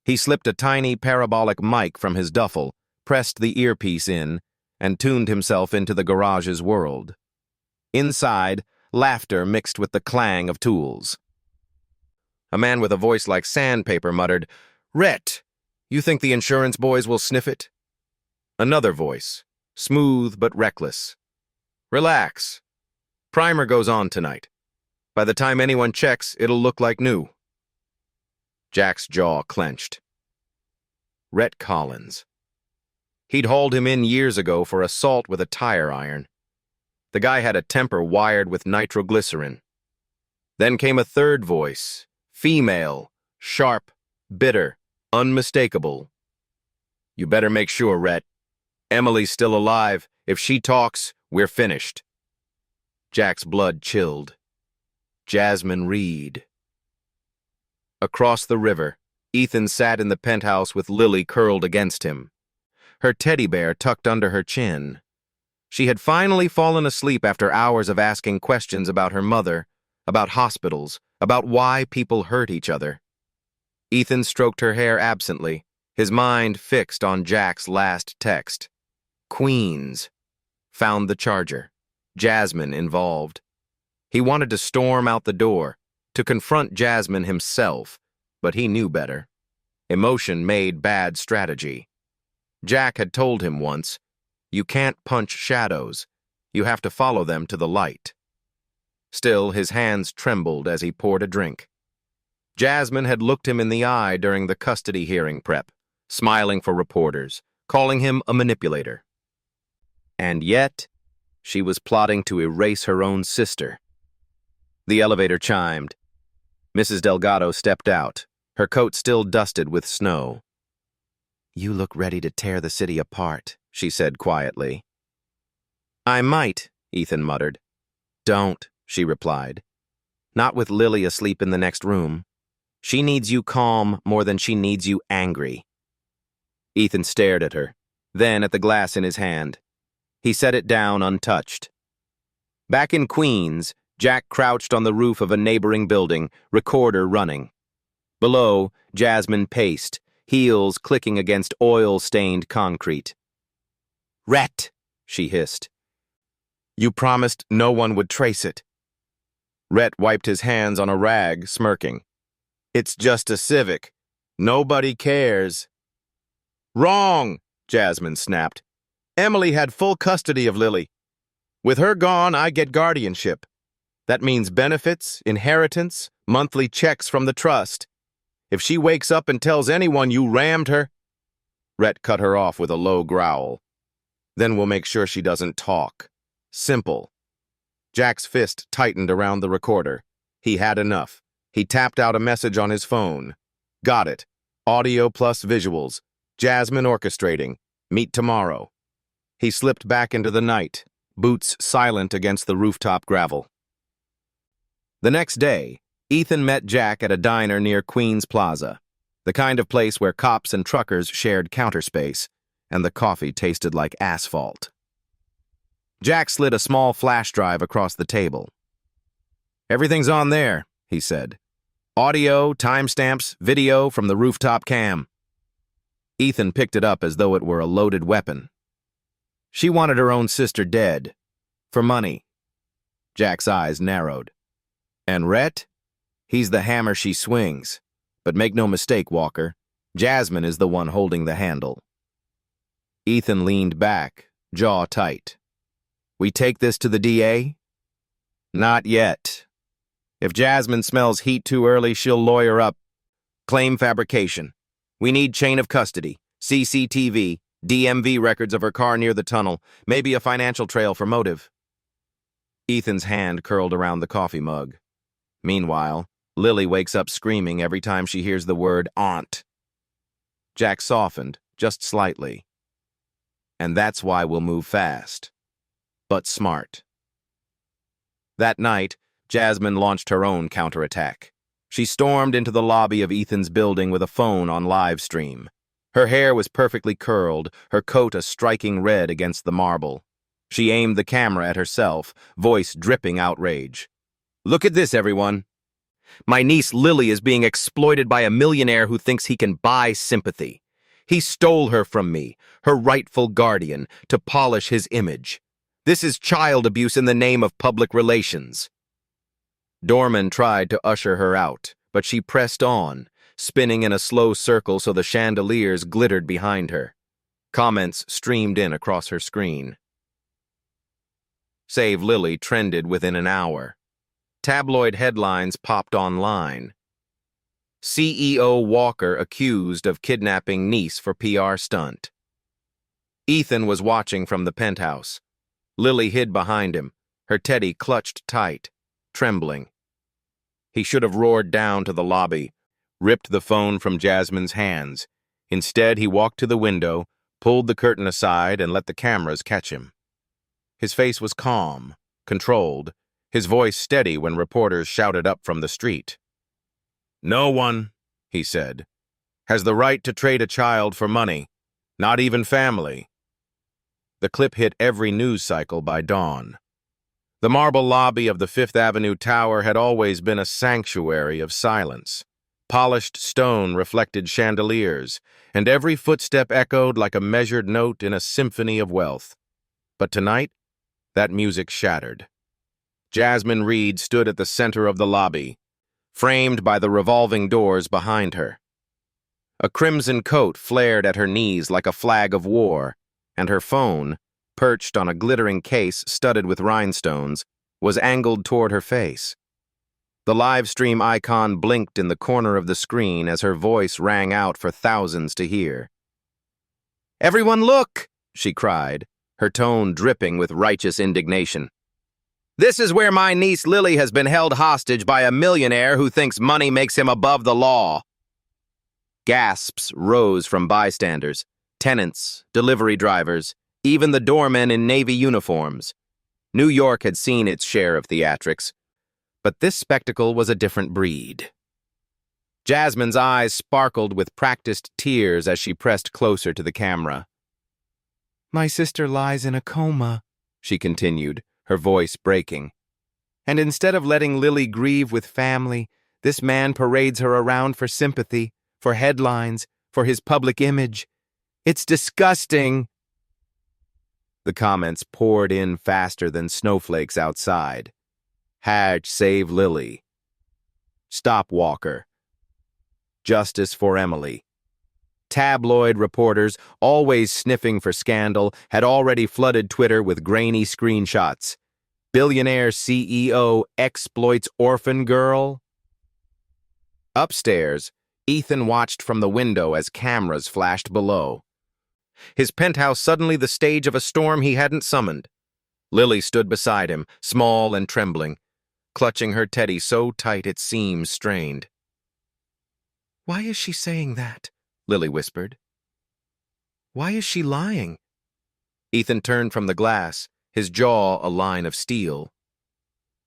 He slipped a tiny parabolic mic from his duffel, pressed the earpiece in, and tuned himself into the garage's world. Inside, laughter mixed with the clang of tools. A man with a voice like sandpaper muttered, "Rhett, you think the insurance boys will sniff it?" Another voice, smooth but reckless. "Relax. Primer goes on tonight. By the time anyone checks, it'll look like new." Jack's jaw clenched. Rhett Collins. He'd hauled him in years ago for assault with a tire iron. The guy had a temper wired with nitroglycerin. Then came a third voice, female, sharp, bitter, unmistakable. "You better make sure, Rhett. Emily's still alive. If she talks, we're finished." Jack's blood chilled. Jasmine Reed. Across the river, Ethan sat in the penthouse with Lily curled against him, her teddy bear tucked under her chin. She had finally fallen asleep after hours of asking questions about her mother, about hospitals, about why people hurt each other. Ethan stroked her hair absently, his mind fixed on Jack's last text. Queens. Found the Charger. Jasmine involved. He wanted to storm out the door, to confront Jasmine himself, but he knew better. Emotion made bad strategy. Jack had told him once, "You can't punch shadows. You have to follow them to the light." Still, his hands trembled as he poured a drink. Jasmine had looked him in the eye during the custody hearing prep, smiling for reporters, calling him a manipulator. And yet, she was plotting to erase her own sister. The elevator chimed. Mrs. Delgado stepped out, her coat still dusted with snow. "You look ready to tear the city apart," she said quietly. "I might," Ethan muttered. "Don't," she replied. "Not with Lily asleep in the next room. She needs you calm more than she needs you angry." Ethan stared at her, then at the glass in his hand. He set it down untouched. Back in Queens, Jack crouched on the roof of a neighboring building, recorder running. Below, Jasmine paced, heels clicking against oil-stained concrete. "Rhett," she hissed. "You promised no one would trace it." Rhett wiped his hands on a rag, smirking. "It's just a Civic. Nobody cares." "Wrong," Jasmine snapped. "Emily had full custody of Lily. With her gone, I get guardianship. That means benefits, inheritance, monthly checks from the trust. If she wakes up and tells anyone you rammed her..." Rhett cut her off with a low growl. Then we'll make sure she doesn't talk. Simple. Jack's fist tightened around the recorder. He had enough. He tapped out a message on his phone. Got it. Audio plus visuals. Jasmine orchestrating. Meet tomorrow. He slipped back into the night, boots silent against the rooftop gravel. The next day, Ethan met Jack at a diner near Queens Plaza, the kind of place where cops and truckers shared counter space, and the coffee tasted like asphalt. Jack slid a small flash drive across the table. "Everything's on there," he said. "Audio, timestamps, video from the rooftop cam." Ethan picked it up as though it were a loaded weapon. She wanted her own sister dead. For money. Jack's eyes narrowed. And Rhett? He's the hammer she swings. But make no mistake, Walker. Jasmine is the one holding the handle. Ethan leaned back, jaw tight. "We take this to the DA?" "Not yet. If Jasmine smells heat too early, she'll lawyer up. Claim fabrication. We need chain of custody, CCTV, DMV records of her car near the tunnel, maybe a financial trail for motive." Ethan's hand curled around the coffee mug. Meanwhile, Lily wakes up screaming every time she hears the word aunt. Jack softened, just slightly. "And that's why we'll move fast. But smart." That night, Jasmine launched her own counterattack. She stormed into the lobby of Ethan's building with a phone on live stream. Her hair was perfectly curled, her coat a striking red against the marble. She aimed the camera at herself, voice dripping outrage. "Look at this, everyone. My niece Lily is being exploited by a millionaire who thinks he can buy sympathy. He stole her from me, her rightful guardian, to polish his image. This is child abuse in the name of public relations." Dorman tried to usher her out, but she pressed on, spinning in a slow circle so the chandeliers glittered behind her. Comments streamed in across her screen. Save Lily trended within an hour. Tabloid headlines popped online. CEO Walker accused of kidnapping niece for PR stunt. Ethan was watching from the penthouse. Lily hid behind him, her teddy clutched tight, trembling. He should have roared down to the lobby, ripped the phone from Jasmine's hands. Instead, he walked to the window, pulled the curtain aside, and let the cameras catch him. His face was calm, controlled, his voice steady when reporters shouted up from the street. "No one," he said, "has the right to trade a child for money, not even family." The clip hit every news cycle by dawn. The marble lobby of the Fifth Avenue Tower had always been a sanctuary of silence. Polished stone reflected chandeliers, and every footstep echoed like a measured note in a symphony of wealth. But tonight, that music shattered. Jasmine Reed stood at the center of the lobby, framed by the revolving doors behind her. A crimson coat flared at her knees like a flag of war, and her phone, perched on a glittering case studded with rhinestones, was angled toward her face. The live stream icon blinked in the corner of the screen as her voice rang out for thousands to hear. "Everyone look!" she cried, her tone dripping with righteous indignation. "This is where my niece Lily has been held hostage by a millionaire who thinks money makes him above the law." Gasps rose from bystanders, tenants, delivery drivers, even the doormen in Navy uniforms. New York had seen its share of theatrics, but this spectacle was a different breed. Jasmine's eyes sparkled with practiced tears as she pressed closer to the camera. "My sister lies in a coma," she continued, her voice breaking. "And instead of letting Lily grieve with family, this man parades her around for sympathy, for headlines, for his public image. It's disgusting." The comments poured in faster than snowflakes outside. Save Lily. Stop Walker. Justice for Emily. Tabloid reporters, always sniffing for scandal, had already flooded Twitter with grainy screenshots. Billionaire CEO exploits orphan girl. Upstairs, Ethan watched from the window as cameras flashed below. his penthouse suddenly the stage of a storm he hadn't summoned. Lily stood beside him, small and trembling, clutching her teddy so tight its seams strained. "Why is she saying that?" Lily whispered. "Why is she lying?" Ethan turned from the glass, his jaw a line of steel.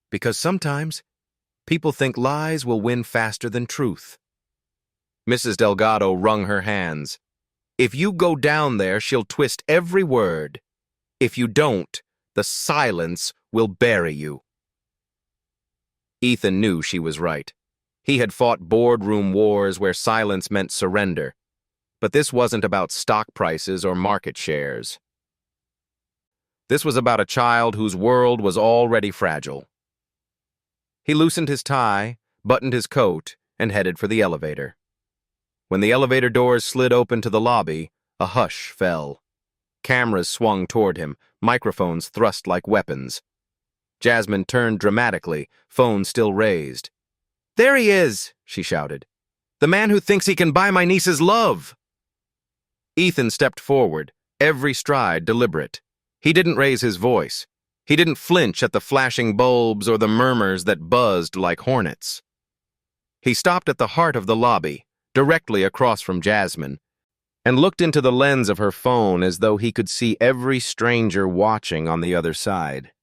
"Because sometimes people think lies will win faster than truth." Mrs. Delgado wrung her hands. "If you go down there, she'll twist every word. If you don't, the silence will bury you." Ethan knew she was right. He had fought boardroom wars where silence meant surrender. But this wasn't about stock prices or market shares. This was about a child whose world was already fragile. He loosened his tie, buttoned his coat, and headed for the elevator. When the elevator doors slid open to the lobby, a hush fell. Cameras swung toward him, microphones thrust like weapons. Jasmine turned dramatically, phone still raised. "There he is," she shouted. "The man who thinks he can buy my niece's love." Ethan stepped forward, every stride deliberate. He didn't raise his voice. He didn't flinch at the flashing bulbs or the murmurs that buzzed like hornets. He stopped at the heart of the lobby, directly across from Jasmine, and looked into the lens of her phone as though he could see every stranger watching on the other side.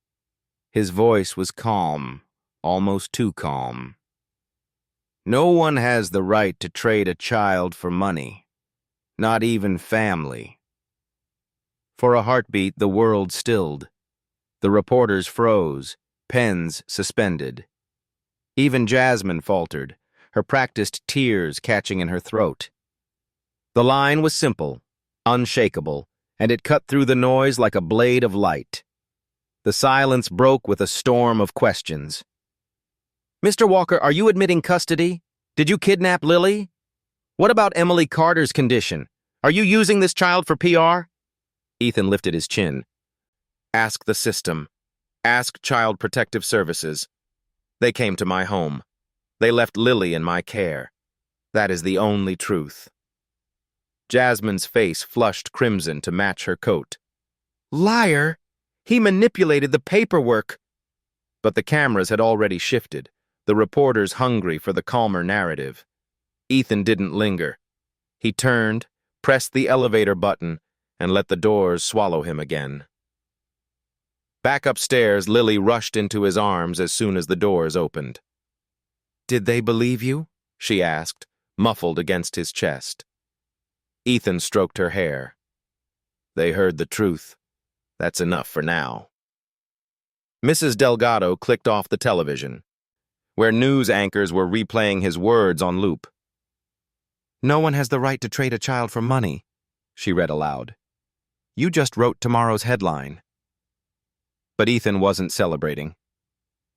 His voice was calm, almost too calm. "No one has the right to trade a child for money, not even family." For a heartbeat, the world stilled. The reporters froze, pens suspended. Even Jasmine faltered, her practiced tears catching in her throat. The line was simple, unshakable, and it cut through the noise like a blade of light. The silence broke with a storm of questions. "Mr. Walker, are you admitting custody? Did you kidnap Lily? What about Emily Carter's condition? Are you using this child for PR?" Ethan lifted his chin. "Ask the system. Ask Child Protective Services. They came to my home. They left Lily in my care. That is the only truth." Jasmine's face flushed crimson to match her coat. "Liar! He manipulated the paperwork." But the cameras had already shifted, the reporters hungry for the calmer narrative. Ethan didn't linger. He turned, pressed the elevator button, and let the doors swallow him again. Back upstairs, Lily rushed into his arms as soon as the doors opened. "Did they believe you?" she asked, muffled against his chest. Ethan stroked her hair. "They heard the truth. That's enough for now." Mrs. Delgado clicked off the television, where news anchors were replaying his words on loop. "No one has the right to trade a child for money," she read aloud. "You just wrote tomorrow's headline." But Ethan wasn't celebrating.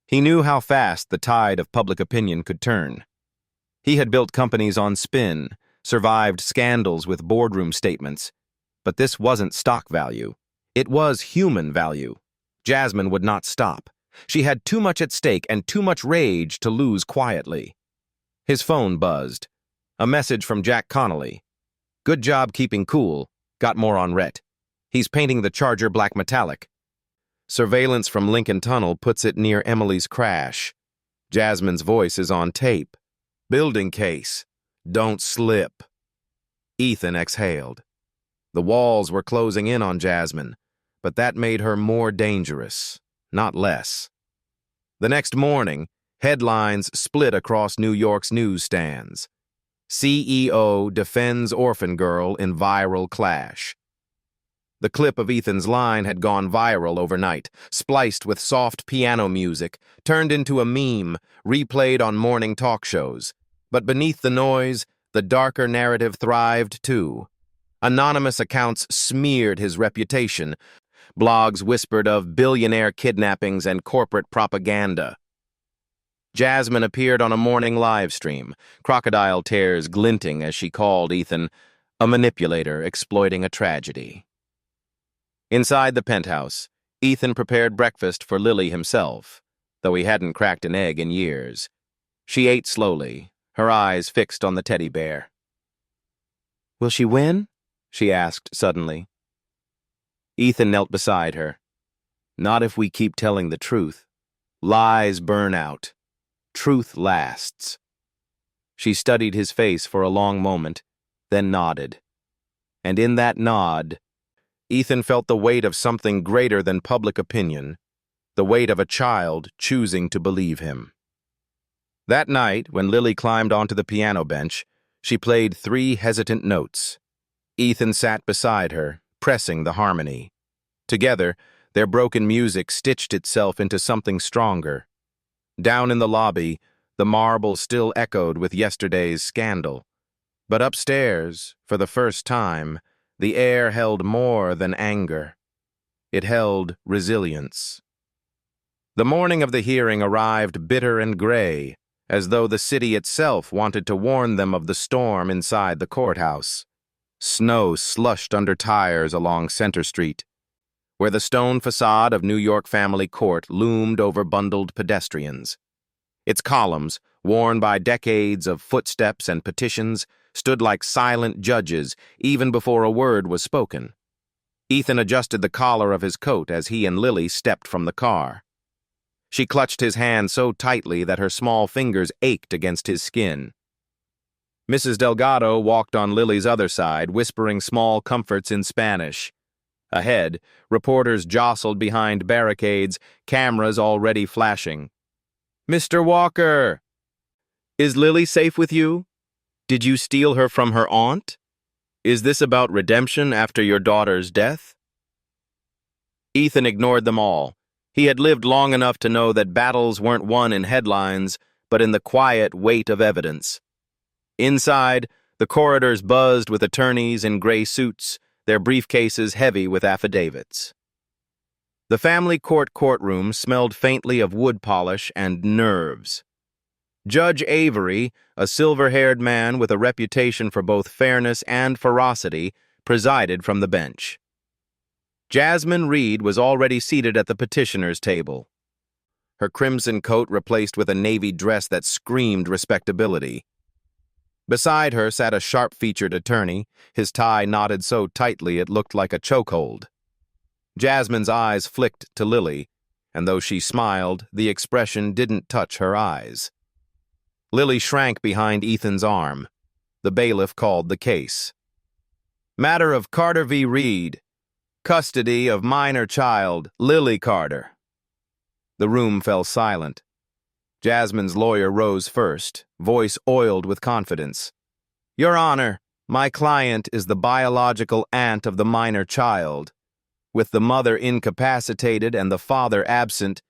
He knew how fast the tide of public opinion could turn. He had built companies on spin, survived scandals with boardroom statements, but this wasn't stock value. It was human value. Jasmine would not stop. She had too much at stake and too much rage to lose quietly. His phone buzzed. A message from Jack Connolly. "Good job keeping cool. Got more on Rhett. He's painting the Charger black metallic. Surveillance from Lincoln Tunnel puts it near Emily's crash. Jasmine's voice is on tape. Building case. Don't slip." Ethan exhaled. The walls were closing in on Jasmine, but that made her more dangerous, not less. The next morning, headlines split across New York's newsstands. CEO defends orphan girl in viral clash. The clip of Ethan's line had gone viral overnight, spliced with soft piano music, turned into a meme, replayed on morning talk shows. But beneath the noise, the darker narrative thrived too. Anonymous accounts smeared his reputation. Blogs whispered of billionaire kidnappings and corporate propaganda. Jasmine appeared on a morning live stream, crocodile tears glinting as she called Ethan a manipulator exploiting a tragedy. Inside the penthouse, Ethan prepared breakfast for Lily himself, though he hadn't cracked an egg in years. She ate slowly, her eyes fixed on the teddy bear. "Will she win?" she asked suddenly. Ethan knelt beside her. Not if we keep telling the truth. Lies burn out. Truth lasts. She studied his face for a long moment, then nodded. And in that nod, Ethan felt the weight of something greater than public opinion, the weight of a child choosing to believe him. That night, when Lily climbed onto the piano bench, she played 3 hesitant notes. Ethan sat beside her, pressing the harmony. Together, their broken music stitched itself into something stronger. Down in the lobby, the marble still echoed with yesterday's scandal. But upstairs, for the first time, the air held more than anger. It held resilience. The morning of the hearing arrived bitter and gray, as though the city itself wanted to warn them of the storm inside the courthouse. Snow slushed under tires along Center Street, where the stone facade of New York Family Court loomed over bundled pedestrians. Its columns, worn by decades of footsteps and petitions, stood like silent judges even before a word was spoken. Ethan adjusted the collar of his coat as he and Lily stepped from the car. She clutched his hand so tightly that her small fingers ached against his skin. Mrs. Delgado walked on Lily's other side, whispering small comforts in Spanish. Ahead, reporters jostled behind barricades, cameras already flashing. "Mr. Walker! Is Lily safe with you? Did you steal her from her aunt? Is this about redemption after your daughter's death?" Ethan ignored them all. He had lived long enough to know that battles weren't won in headlines, but in the quiet weight of evidence. Inside, the corridors buzzed with attorneys in gray suits, their briefcases heavy with affidavits. The family court courtroom smelled faintly of wood polish and nerves. Judge Avery, a silver-haired man with a reputation for both fairness and ferocity, presided from the bench. Jasmine Reed was already seated at the petitioner's table. Her crimson coat replaced with a navy dress that screamed respectability. Beside her sat a sharp-featured attorney, his tie knotted so tightly it looked like a chokehold. Jasmine's eyes flicked to Lily, and though she smiled, the expression didn't touch her eyes. Lily shrank behind Ethan's arm. The bailiff called the case. Matter of Carter v. Reed. Custody of minor child, Lily Carter. The room fell silent. Jasmine's lawyer rose first, voice oiled with confidence. "Your Honor, my client is the biological aunt of the minor child. With the mother incapacitated and the father absent,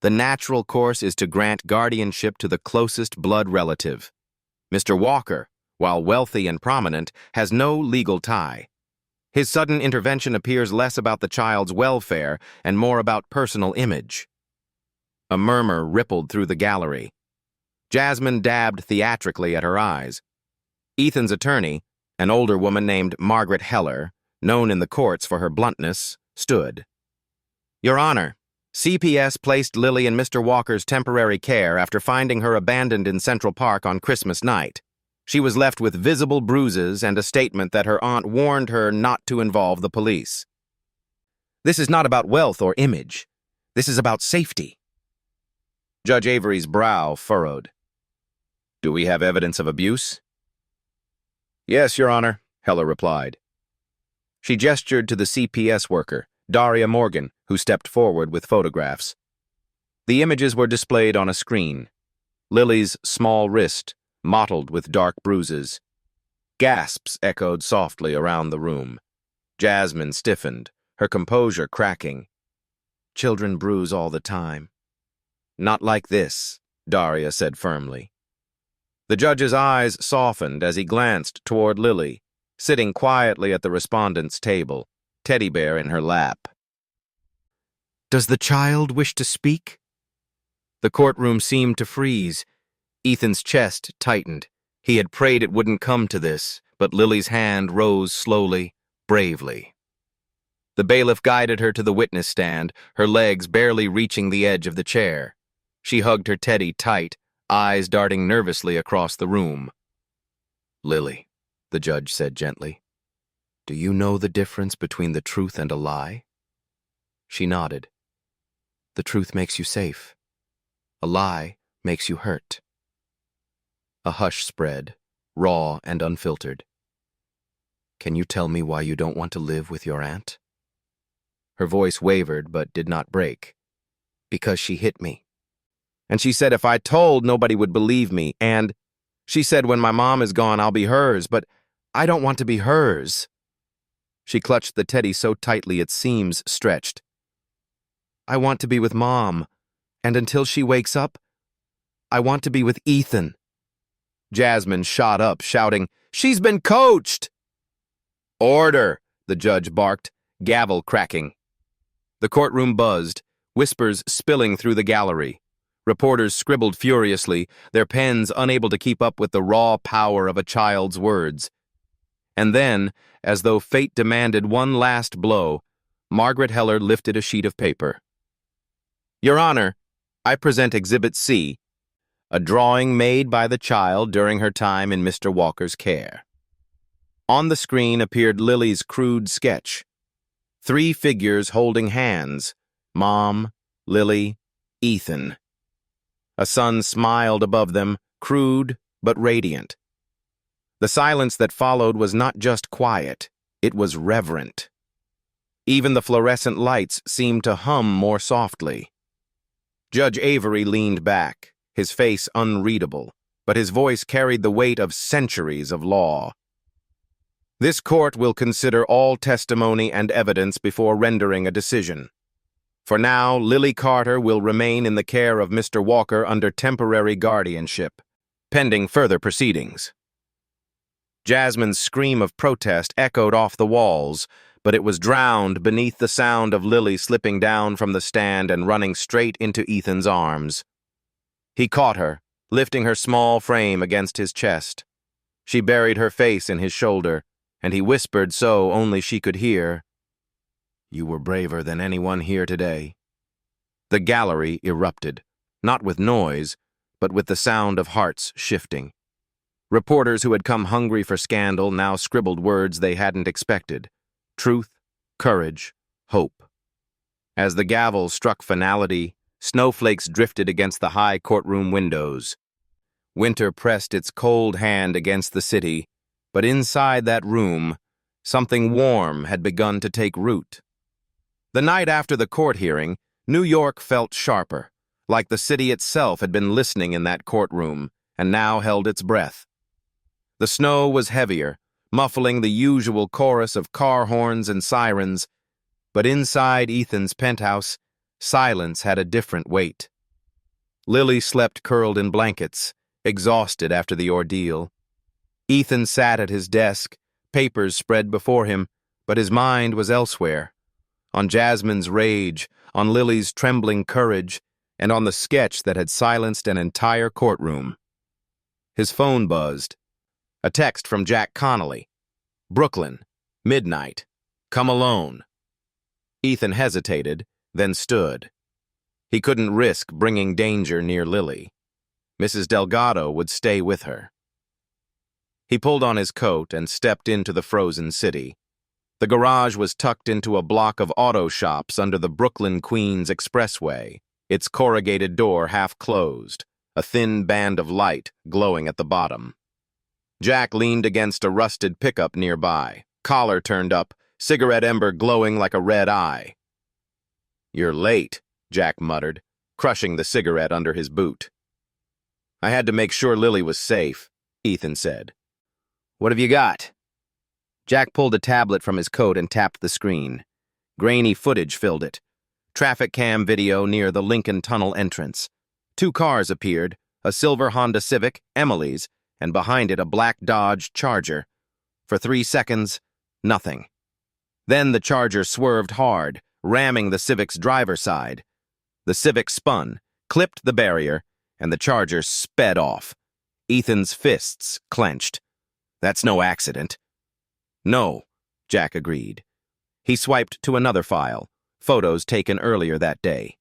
the natural course is to grant guardianship to the closest blood relative. Mr. Walker, while wealthy and prominent, has no legal tie. His sudden intervention appears less about the child's welfare and more about personal image." A murmur rippled through the gallery. Jasmine dabbed theatrically at her eyes. Ethan's attorney, an older woman named Margaret Heller, known in the courts for her bluntness, stood. "Your Honor, CPS placed Lily in Mr. Walker's temporary care after finding her abandoned in Central Park on Christmas night. She was left with visible bruises and a statement that her aunt warned her not to involve the police. This is not about wealth or image. This is about safety." Judge Avery's brow furrowed. "Do we have evidence of abuse?" "Yes, Your Honor," Heller replied. She gestured to the CPS worker, Daria Morgan, who stepped forward with photographs. The images were displayed on a screen. Lily's small wrist, mottled with dark bruises. Gasps echoed softly around the room. Jasmine stiffened, her composure cracking. "Children bruise all the time." "Not like this," Daria said firmly. The judge's eyes softened as he glanced toward Lily, sitting quietly at the respondent's table, teddy bear in her lap. "Does the child wish to speak?" The courtroom seemed to freeze. Ethan's chest tightened. He had prayed it wouldn't come to this, but Lily's hand rose slowly, bravely. The bailiff guided her to the witness stand, her legs barely reaching the edge of the chair. She hugged her teddy tight, eyes darting nervously across the room. "Lily," the judge said gently, Do you know the difference between the truth and a lie? She nodded. The truth makes you safe. A lie makes you hurt. A hush spread, raw and unfiltered. Can you tell me why you don't want to live with your aunt? Her voice wavered but did not break. Because she hit me. And she said if I told, nobody would believe me. And she said when my mom is gone, I'll be hers, but I don't want to be hers. She clutched the teddy so tightly its seams stretched. I want to be with Mom, and until she wakes up, I want to be with Ethan. Jasmine shot up, shouting, She's been coached! Order, the judge barked, gavel cracking. The courtroom buzzed, whispers spilling through the gallery. Reporters scribbled furiously, their pens unable to keep up with the raw power of a child's words. And then, as though fate demanded one last blow, Margaret Heller lifted a sheet of paper. Your Honor, I present Exhibit C, a drawing made by the child during her time in Mr. Walker's care. On the screen appeared Lily's crude sketch. 3 figures holding hands, Mom, Lily, Ethan. A sun smiled above them, crude but radiant. The silence that followed was not just quiet, it was reverent. Even the fluorescent lights seemed to hum more softly. Judge Avery leaned back, his face unreadable, but his voice carried the weight of centuries of law. This court will consider all testimony and evidence before rendering a decision. For now, Lily Carter will remain in the care of Mr. Walker under temporary guardianship, pending further proceedings. Jasmine's scream of protest echoed off the walls, but it was drowned beneath the sound of Lily slipping down from the stand and running straight into Ethan's arms. He caught her, lifting her small frame against his chest. She buried her face in his shoulder, and he whispered so only she could hear, You were braver than anyone here today. The gallery erupted, not with noise, but with the sound of hearts shifting. Reporters who had come hungry for scandal now scribbled words they hadn't expected. Truth, courage, hope. As the gavel struck finality, snowflakes drifted against the high courtroom windows. Winter pressed its cold hand against the city, but inside that room, something warm had begun to take root. The night after the court hearing, New York felt sharper, like the city itself had been listening in that courtroom, and now held its breath. The snow was heavier, muffling the usual chorus of car horns and sirens, but inside Ethan's penthouse, silence had a different weight. Lily slept curled in blankets, exhausted after the ordeal. Ethan sat at his desk, papers spread before him, but his mind was elsewhere. On Jasmine's rage, on Lily's trembling courage, and on the sketch that had silenced an entire courtroom. His phone buzzed. A text from Jack Connolly. Brooklyn, midnight. Come alone. Ethan hesitated, then stood. He couldn't risk bringing danger near Lily. Mrs. Delgado would stay with her. He pulled on his coat and stepped into the frozen city. The garage was tucked into a block of auto shops under the Brooklyn-Queens Expressway, its corrugated door half closed, a thin band of light glowing at the bottom. Jack leaned against a rusted pickup nearby, collar turned up, cigarette ember glowing like a red eye. You're late, Jack muttered, crushing the cigarette under his boot. I had to make sure Lily was safe, Ethan said. What have you got? Jack pulled a tablet from his coat and tapped the screen. Grainy footage filled it. Traffic cam video near the Lincoln Tunnel entrance. 2 cars appeared, a silver Honda Civic, Emily's, and behind it a black Dodge Charger. For 3 seconds, nothing. Then the Charger swerved hard, ramming the Civic's driver's side. The Civic spun, clipped the barrier, and the Charger sped off. Ethan's fists clenched. That's no accident. No, Jack agreed. He swiped to another file, photos taken earlier that day.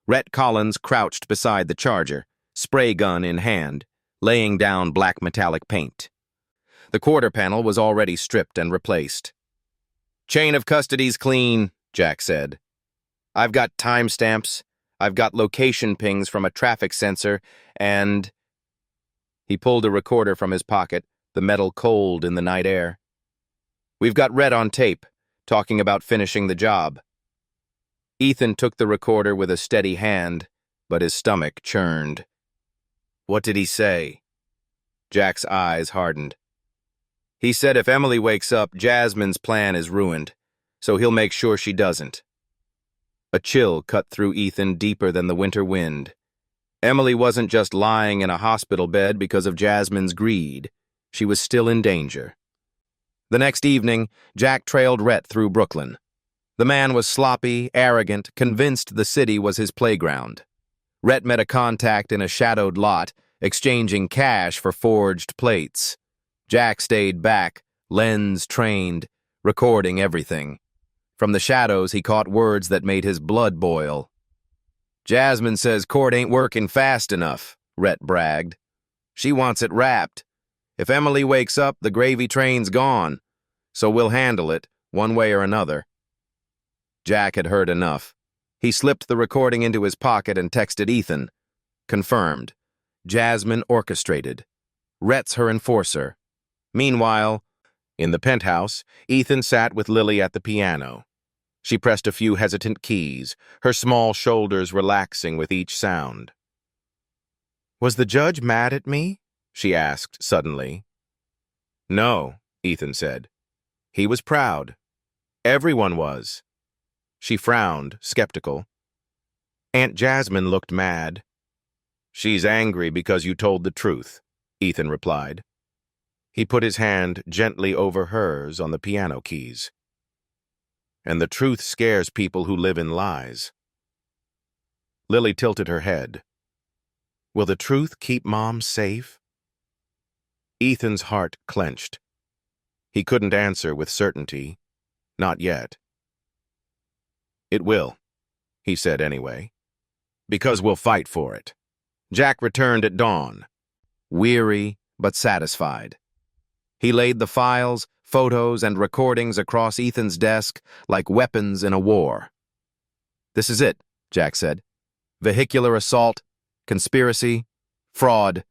Rhett Collins crouched beside the Charger, spray gun in hand, laying down black metallic paint. The quarter panel was already stripped and replaced. Chain of custody's clean, Jack said. I've got timestamps, I've got location pings from a traffic sensor, and... He pulled a recorder from his pocket, the metal cold in the night air. We've got Rhett on tape, talking about finishing the job. Ethan took the recorder with a steady hand, but his stomach churned. What did he say? Jack's eyes hardened. He said if Emily wakes up, Jasmine's plan is ruined, so he'll make sure she doesn't. A chill cut through Ethan deeper than the winter wind. Emily wasn't just lying in a hospital bed because of Jasmine's greed. She was still in danger. The next evening, Jack trailed Rhett through Brooklyn. The man was sloppy, arrogant, convinced the city was his playground. Rhett met a contact in a shadowed lot, exchanging cash for forged plates. Jack stayed back, lens trained, recording everything. From the shadows, he caught words that made his blood boil. Jasmine says court ain't working fast enough, Rhett bragged. She wants it wrapped. If Emily wakes up, the gravy train's gone, so we'll handle it, one way or another. Jack had heard enough. He slipped the recording into his pocket and texted Ethan. Confirmed. Jasmine orchestrated. Rhett's her enforcer. Meanwhile, in the penthouse, Ethan sat with Lily at the piano. She pressed a few hesitant keys, her small shoulders relaxing with each sound. Was the judge mad at me? She asked suddenly. No, Ethan said. He was proud. Everyone was. She frowned, skeptical. Aunt Jasmine looked mad. She's angry because you told the truth, Ethan replied. He put his hand gently over hers on the piano keys. And the truth scares people who live in lies. Lily tilted her head. Will the truth keep Mom safe? Ethan's heart clenched. He couldn't answer with certainty. Not yet. It will, he said anyway. Because we'll fight for it. Jack returned at dawn, weary but satisfied. He laid the files, photos, and recordings across Ethan's desk like weapons in a war. This is it, Jack said. Vehicular assault, conspiracy, fraud.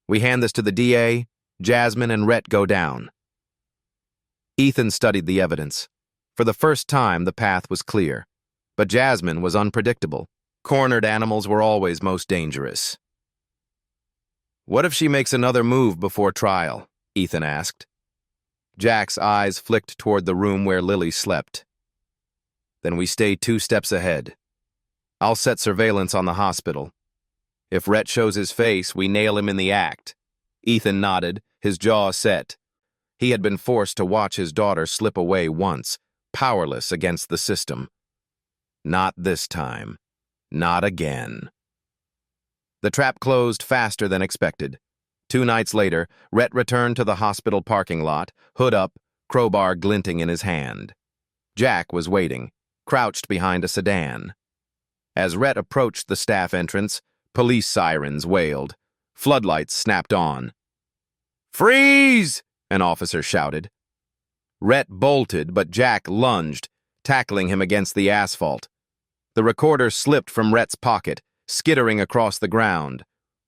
We hand this to the DA, Jasmine and Rhett go down. Ethan studied the evidence. For the first time, the path was clear. But Jasmine was unpredictable. Cornered animals were always most dangerous. What if she makes another move before trial? Ethan asked. Jack's eyes flicked toward the room where Lily slept. Then we stay 2 steps ahead. I'll set surveillance on the hospital. If Rhett shows his face, we nail him in the act. Ethan nodded, his jaw set. He had been forced to watch his daughter slip away once, powerless against the system. Not this time. Not again. The trap closed faster than expected. 2 nights later, Rhett returned to the hospital parking lot, hood up, crowbar glinting in his hand. Jack was waiting, crouched behind a sedan. As Rhett approached the staff entrance, police sirens wailed. Floodlights snapped on. Freeze! An officer shouted. Rhett bolted, but Jack lunged, tackling him against the asphalt. The recorder slipped from Rhett's pocket, skittering across the ground.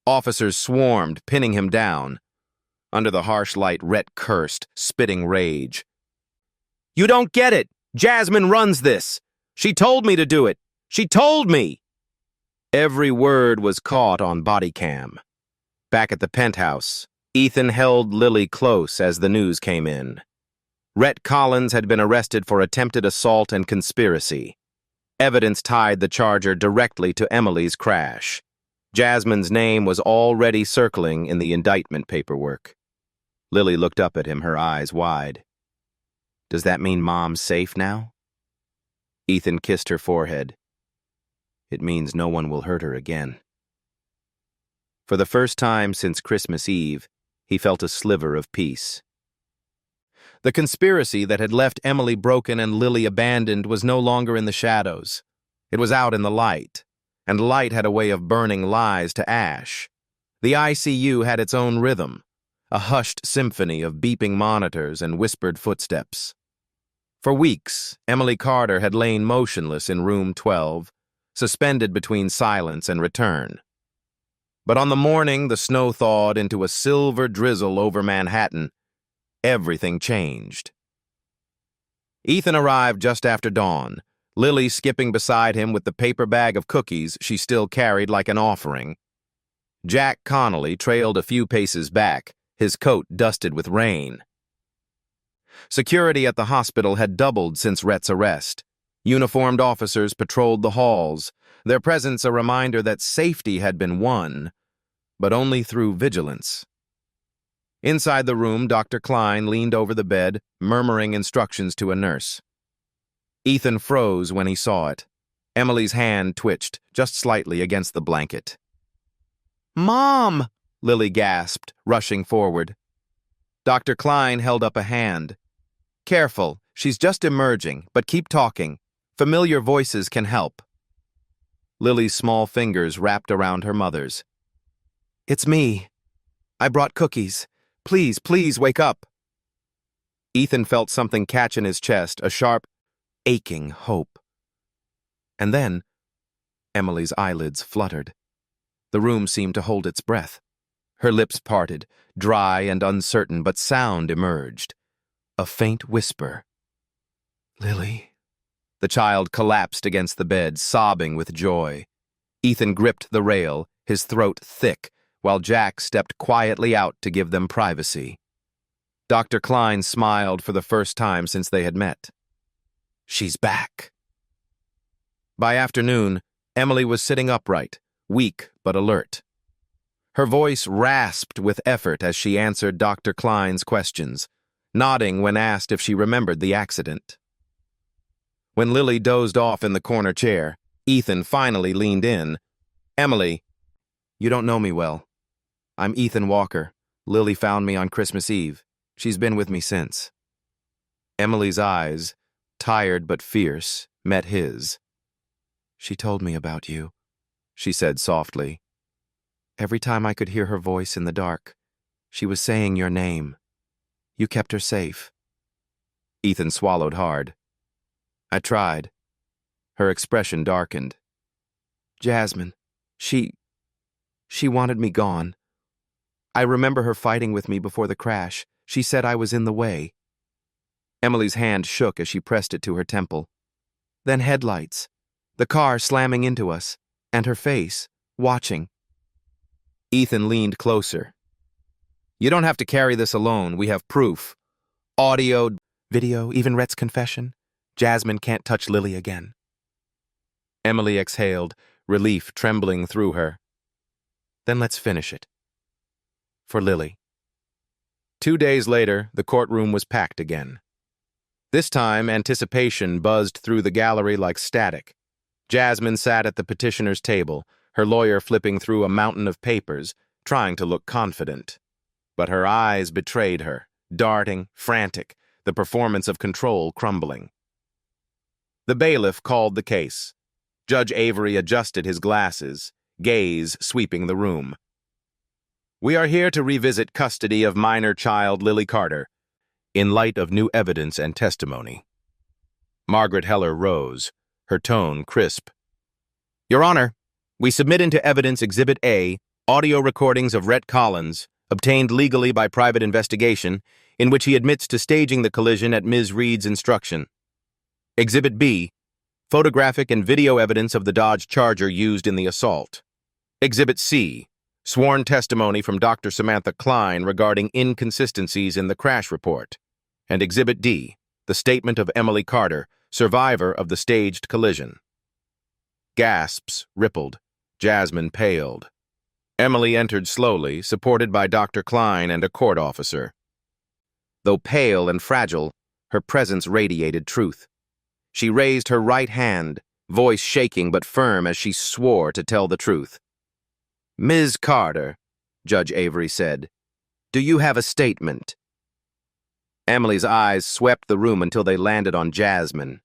Officers swarmed, pinning him down. Under the harsh light, Rhett cursed, spitting rage. You don't get it! Jasmine runs this! She told me to do it! She told me! Every word was caught on body cam. Back at the penthouse, Ethan held Lily close as the news came in. Rhett Collins had been arrested for attempted assault and conspiracy. Evidence tied the charger directly to Emily's crash. Jasmine's name was already circling in the indictment paperwork. Lily looked up at him, her eyes wide. Does that mean Mom's safe now? Ethan kissed her forehead. It means no one will hurt her again. For the first time since Christmas Eve, he felt a sliver of peace. The conspiracy that had left Emily broken and Lily abandoned was no longer in the shadows. It was out in the light, and light had a way of burning lies to ash. The ICU had its own rhythm, a hushed symphony of beeping monitors and whispered footsteps. For weeks, Emily Carter had lain motionless in room 12, suspended between silence and return. But on the morning the snow thawed into a silver drizzle over Manhattan, everything changed. Ethan arrived just after dawn, Lily skipping beside him with the paper bag of cookies she still carried like an offering. Jack Connolly trailed a few paces back, his coat dusted with rain. Security at the hospital had doubled since Rhett's arrest. Uniformed officers patrolled the halls, their presence a reminder that safety had been won, but only through vigilance. Inside the room, Dr. Klein leaned over the bed, murmuring instructions to a nurse. Ethan froze when he saw it. Emily's hand twitched, just slightly against the blanket. "Mom!" Lily gasped, rushing forward. Dr. Klein held up a hand. "Careful, she's just emerging, but keep talking. Familiar voices can help." Lily's small fingers wrapped around her mother's. "It's me. I brought cookies. Please, please wake up." Ethan felt something catch in his chest, a sharp, aching hope. And then, Emily's eyelids fluttered. The room seemed to hold its breath. Her lips parted, dry and uncertain, but sound emerged. A faint whisper. "Lily." The child collapsed against the bed, sobbing with joy. Ethan gripped the rail, his throat thick, while Jack stepped quietly out to give them privacy. Dr. Klein smiled for the first time since they had met. "She's back." By afternoon, Emily was sitting upright, weak but alert. Her voice rasped with effort as she answered Dr. Klein's questions, nodding when asked if she remembered the accident. When Lily dozed off in the corner chair, Ethan finally leaned in. "Emily, you don't know me well. I'm Ethan Walker. Lily found me on Christmas Eve. She's been with me since." Emily's eyes, tired but fierce, met his. "She told me about you," she said softly. "Every time I could hear her voice in the dark, she was saying your name. You kept her safe." Ethan swallowed hard. "I tried." Her expression darkened. "Jasmine, she wanted me gone. I remember her fighting with me before the crash. She said I was in the way." Emily's hand shook as she pressed it to her temple. Then headlights, the car slamming into us, and her face, watching. Ethan leaned closer. "You don't have to carry this alone. We have proof. Audio, video, even Rhett's confession. Jasmine can't touch Lily again." Emily exhaled, relief trembling through her. "Then let's finish it. For Lily." 2 days later, the courtroom was packed again. This time, anticipation buzzed through the gallery like static. Jasmine sat at the petitioner's table, her lawyer flipping through a mountain of papers, trying to look confident. But her eyes betrayed her, darting, frantic, the performance of control crumbling. The bailiff called the case. Judge Avery adjusted his glasses, gaze sweeping the room. "We are here to revisit custody of minor child Lily Carter, in light of new evidence and testimony." Margaret Heller rose, her tone crisp. "Your Honor, we submit into evidence Exhibit A, audio recordings of Rhett Collins, obtained legally by private investigation, in which he admits to staging the collision at Ms. Reed's instruction. Exhibit B, photographic and video evidence of the Dodge Charger used in the assault. Exhibit C, sworn testimony from Dr. Samantha Klein regarding inconsistencies in the crash report. And Exhibit D, the statement of Emily Carter, survivor of the staged collision." Gasps rippled. Jasmine paled. Emily entered slowly, supported by Dr. Klein and a court officer. Though pale and fragile, her presence radiated truth. She raised her right hand, voice shaking but firm as she swore to tell the truth. "Ms. Carter," Judge Avery said, "do you have a statement?" Emily's eyes swept the room until they landed on Jasmine.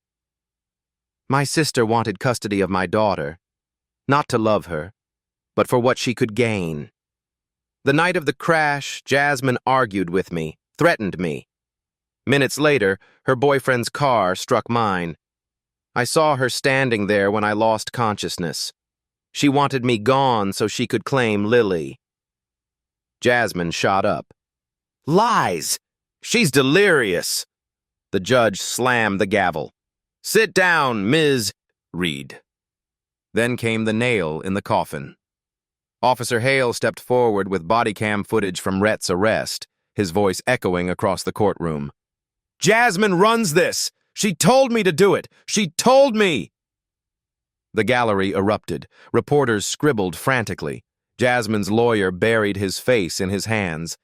"My sister wanted custody of my daughter, not to love her, but for what she could gain. The night of the crash, Jasmine argued with me, threatened me. Minutes later, her boyfriend's car struck mine. I saw her standing there when I lost consciousness. She wanted me gone so she could claim Lily. Jasmine shot up. Lies! She's delirious! The judge slammed the gavel. Sit down, Ms. Reed. Then came the nail in the coffin. Officer Hale stepped forward with body cam footage from Rhett's arrest, his voice echoing across the courtroom. Jasmine runs this! She told me to do it! She told me! The gallery erupted. Reporters scribbled frantically. Jasmine's lawyer buried his face in his hands.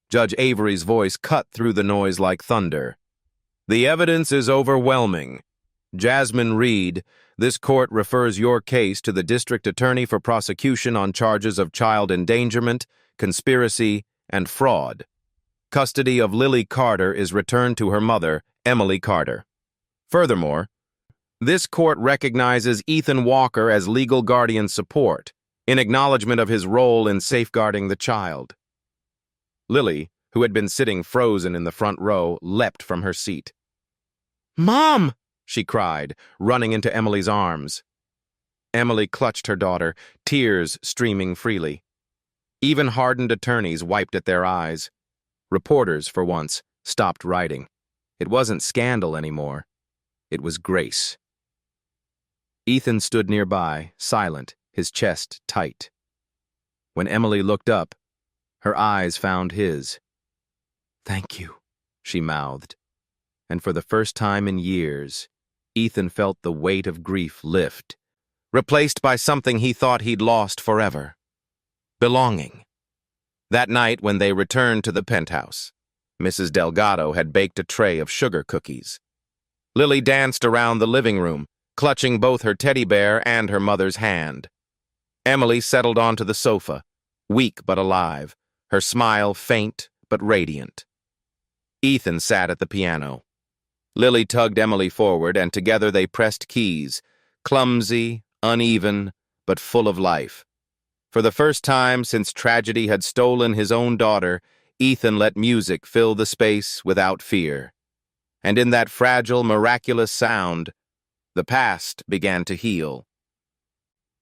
Judge Avery's voice cut through the noise like thunder. The evidence is overwhelming. Jasmine Reed, this court refers your case to the district attorney for prosecution on charges of child endangerment, conspiracy, and fraud. Custody of Lily Carter is returned to her mother, Emily Carter. Furthermore, this court recognizes Ethan Walker as legal guardian support, in acknowledgement of his role in safeguarding the child. Lily, who had been sitting frozen in the front row, leapt from her seat. Mom! She cried, running into Emily's arms. Emily clutched her daughter, tears streaming freely. Even hardened attorneys wiped at their eyes. Reporters, for once, stopped writing. It wasn't scandal anymore. It was grace. Ethan stood nearby, silent, his chest tight. When Emily looked up, her eyes found his. Thank you, she mouthed. And for the first time in years, Ethan felt the weight of grief lift, replaced by something he thought he'd lost forever. Belonging. That night when they returned to the penthouse, Mrs. Delgado had baked a tray of sugar cookies. Lily danced around the living room, clutching both her teddy bear and her mother's hand. Emily settled onto the sofa, weak but alive, her smile faint but radiant. Ethan sat at the piano. Lily tugged Emily forward, and together they pressed keys, clumsy, uneven, but full of life. For the first time since tragedy had stolen his own daughter, Ethan let music fill the space without fear. And in that fragile, miraculous sound, the past began to heal.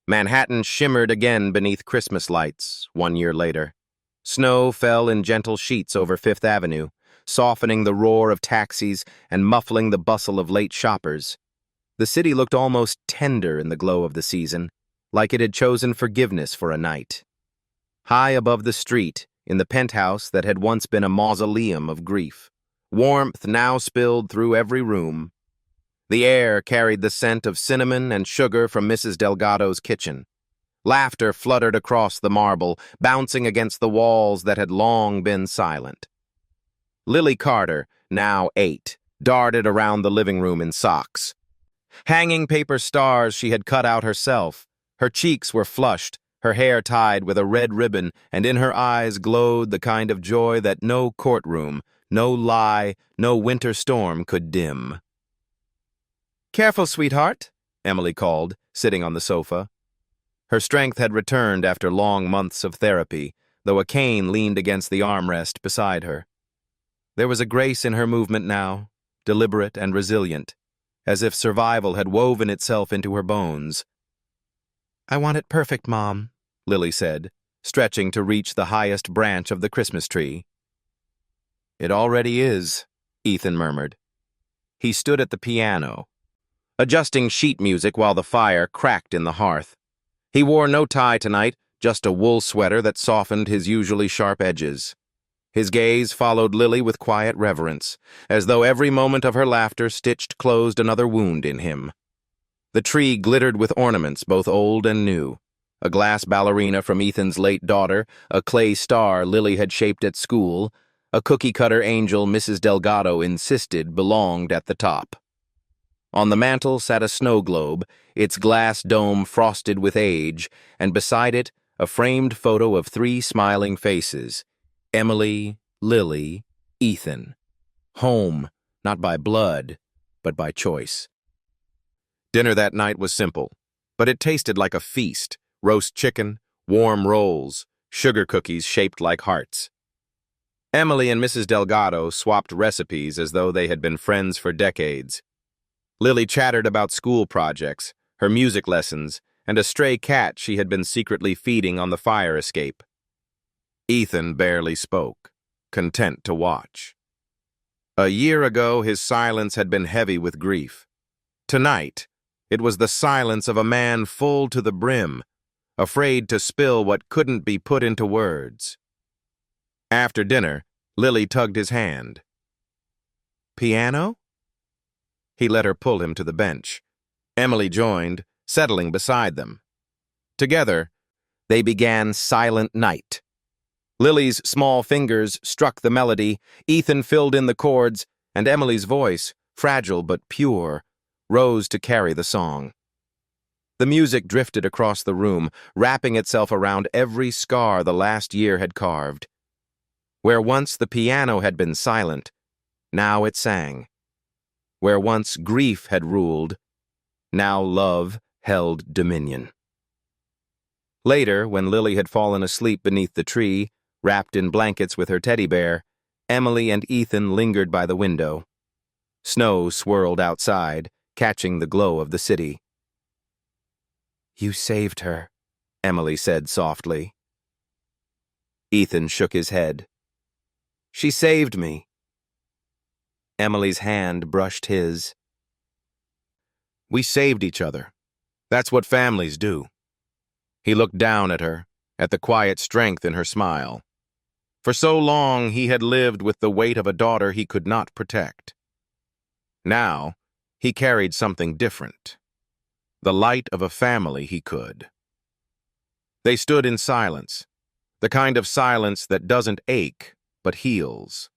Manhattan shimmered again beneath Christmas lights 1 year later. Snow fell in gentle sheets over Fifth Avenue, softening the roar of taxis and muffling the bustle of late shoppers. The city looked almost tender in the glow of the season, like it had chosen forgiveness for a night. High above the street, in the penthouse that had once been a mausoleum of grief, warmth now spilled through every room. The air carried the scent of cinnamon and sugar from Mrs. Delgado's kitchen. Laughter fluttered across the marble, bouncing against the walls that had long been silent. Lily Carter, now 8, darted around the living room in socks. Hanging paper stars she had cut out herself. Her cheeks were flushed, her hair tied with a red ribbon, and in her eyes glowed the kind of joy that no courtroom, no lie, no winter storm could dim. "Careful, sweetheart," Emily called, sitting on the sofa. Her strength had returned after long months of therapy, though a cane leaned against the armrest beside her. There was a grace in her movement now, deliberate and resilient, as if survival had woven itself into her bones. "I want it perfect, Mom," Lily said, stretching to reach the highest branch of the Christmas tree. "It already is," Ethan murmured. He stood at the piano, adjusting sheet music while the fire cracked in the hearth. He wore no tie tonight, just a wool sweater that softened his usually sharp edges. His gaze followed Lily with quiet reverence, as though every moment of her laughter stitched closed another wound in him. The tree glittered with ornaments, both old and new. A glass ballerina from Ethan's late daughter, a clay star Lily had shaped at school, a cookie-cutter angel Mrs. Delgado insisted belonged at the top. On the mantel sat a snow globe, its glass dome frosted with age, and beside it a framed photo of 3 smiling faces: Emily, Lily, Ethan. Home, not by blood, but by choice. Dinner that night was simple, but it tasted like a feast: roast chicken, warm rolls, sugar cookies shaped like hearts. Emily and Mrs. Delgado swapped recipes as though they had been friends for decades. Lily chattered about school projects, her music lessons, and a stray cat she had been secretly feeding on the fire escape. Ethan barely spoke, content to watch. A year ago, his silence had been heavy with grief. Tonight, it was the silence of a man full to the brim, afraid to spill what couldn't be put into words. After dinner, Lily tugged his hand. "Piano?" He let her pull him to the bench. Emily joined, settling beside them. Together, they began Silent Night. Lily's small fingers struck the melody, Ethan filled in the chords, and Emily's voice, fragile but pure, rose to carry the song. The music drifted across the room, wrapping itself around every scar the last year had carved. Where once the piano had been silent, now it sang. Where once grief had ruled, now love held dominion. Later, when Lily had fallen asleep beneath the tree, wrapped in blankets with her teddy bear, Emily and Ethan lingered by the window. Snow swirled outside, catching the glow of the city. "You saved her," Emily said softly. Ethan shook his head. "She saved me." Emily's hand brushed his. "We saved each other. That's what families do." He looked down at her, at the quiet strength in her smile. For so long he had lived with the weight of a daughter he could not protect. Now, he carried something different. The light of a family he could. They stood in silence, the kind of silence that doesn't ache, but heals.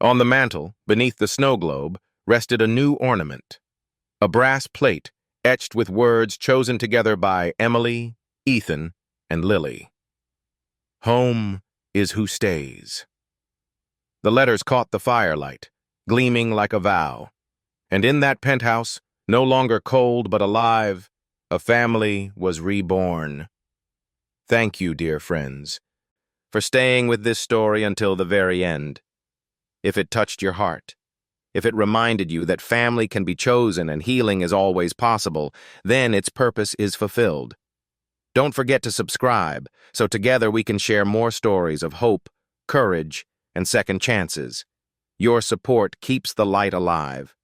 On the mantel, beneath the snow globe, rested a new ornament, a brass plate etched with words chosen together by Emily, Ethan, and Lily. "Home is who stays." The letters caught the firelight, gleaming like a vow, and in that penthouse, no longer cold but alive, a family was reborn. Thank you, dear friends, for staying with this story until the very end. If it touched your heart, if it reminded you that family can be chosen and healing is always possible, then its purpose is fulfilled. Don't forget to subscribe, so together we can share more stories of hope, courage, and second chances. Your support keeps the light alive.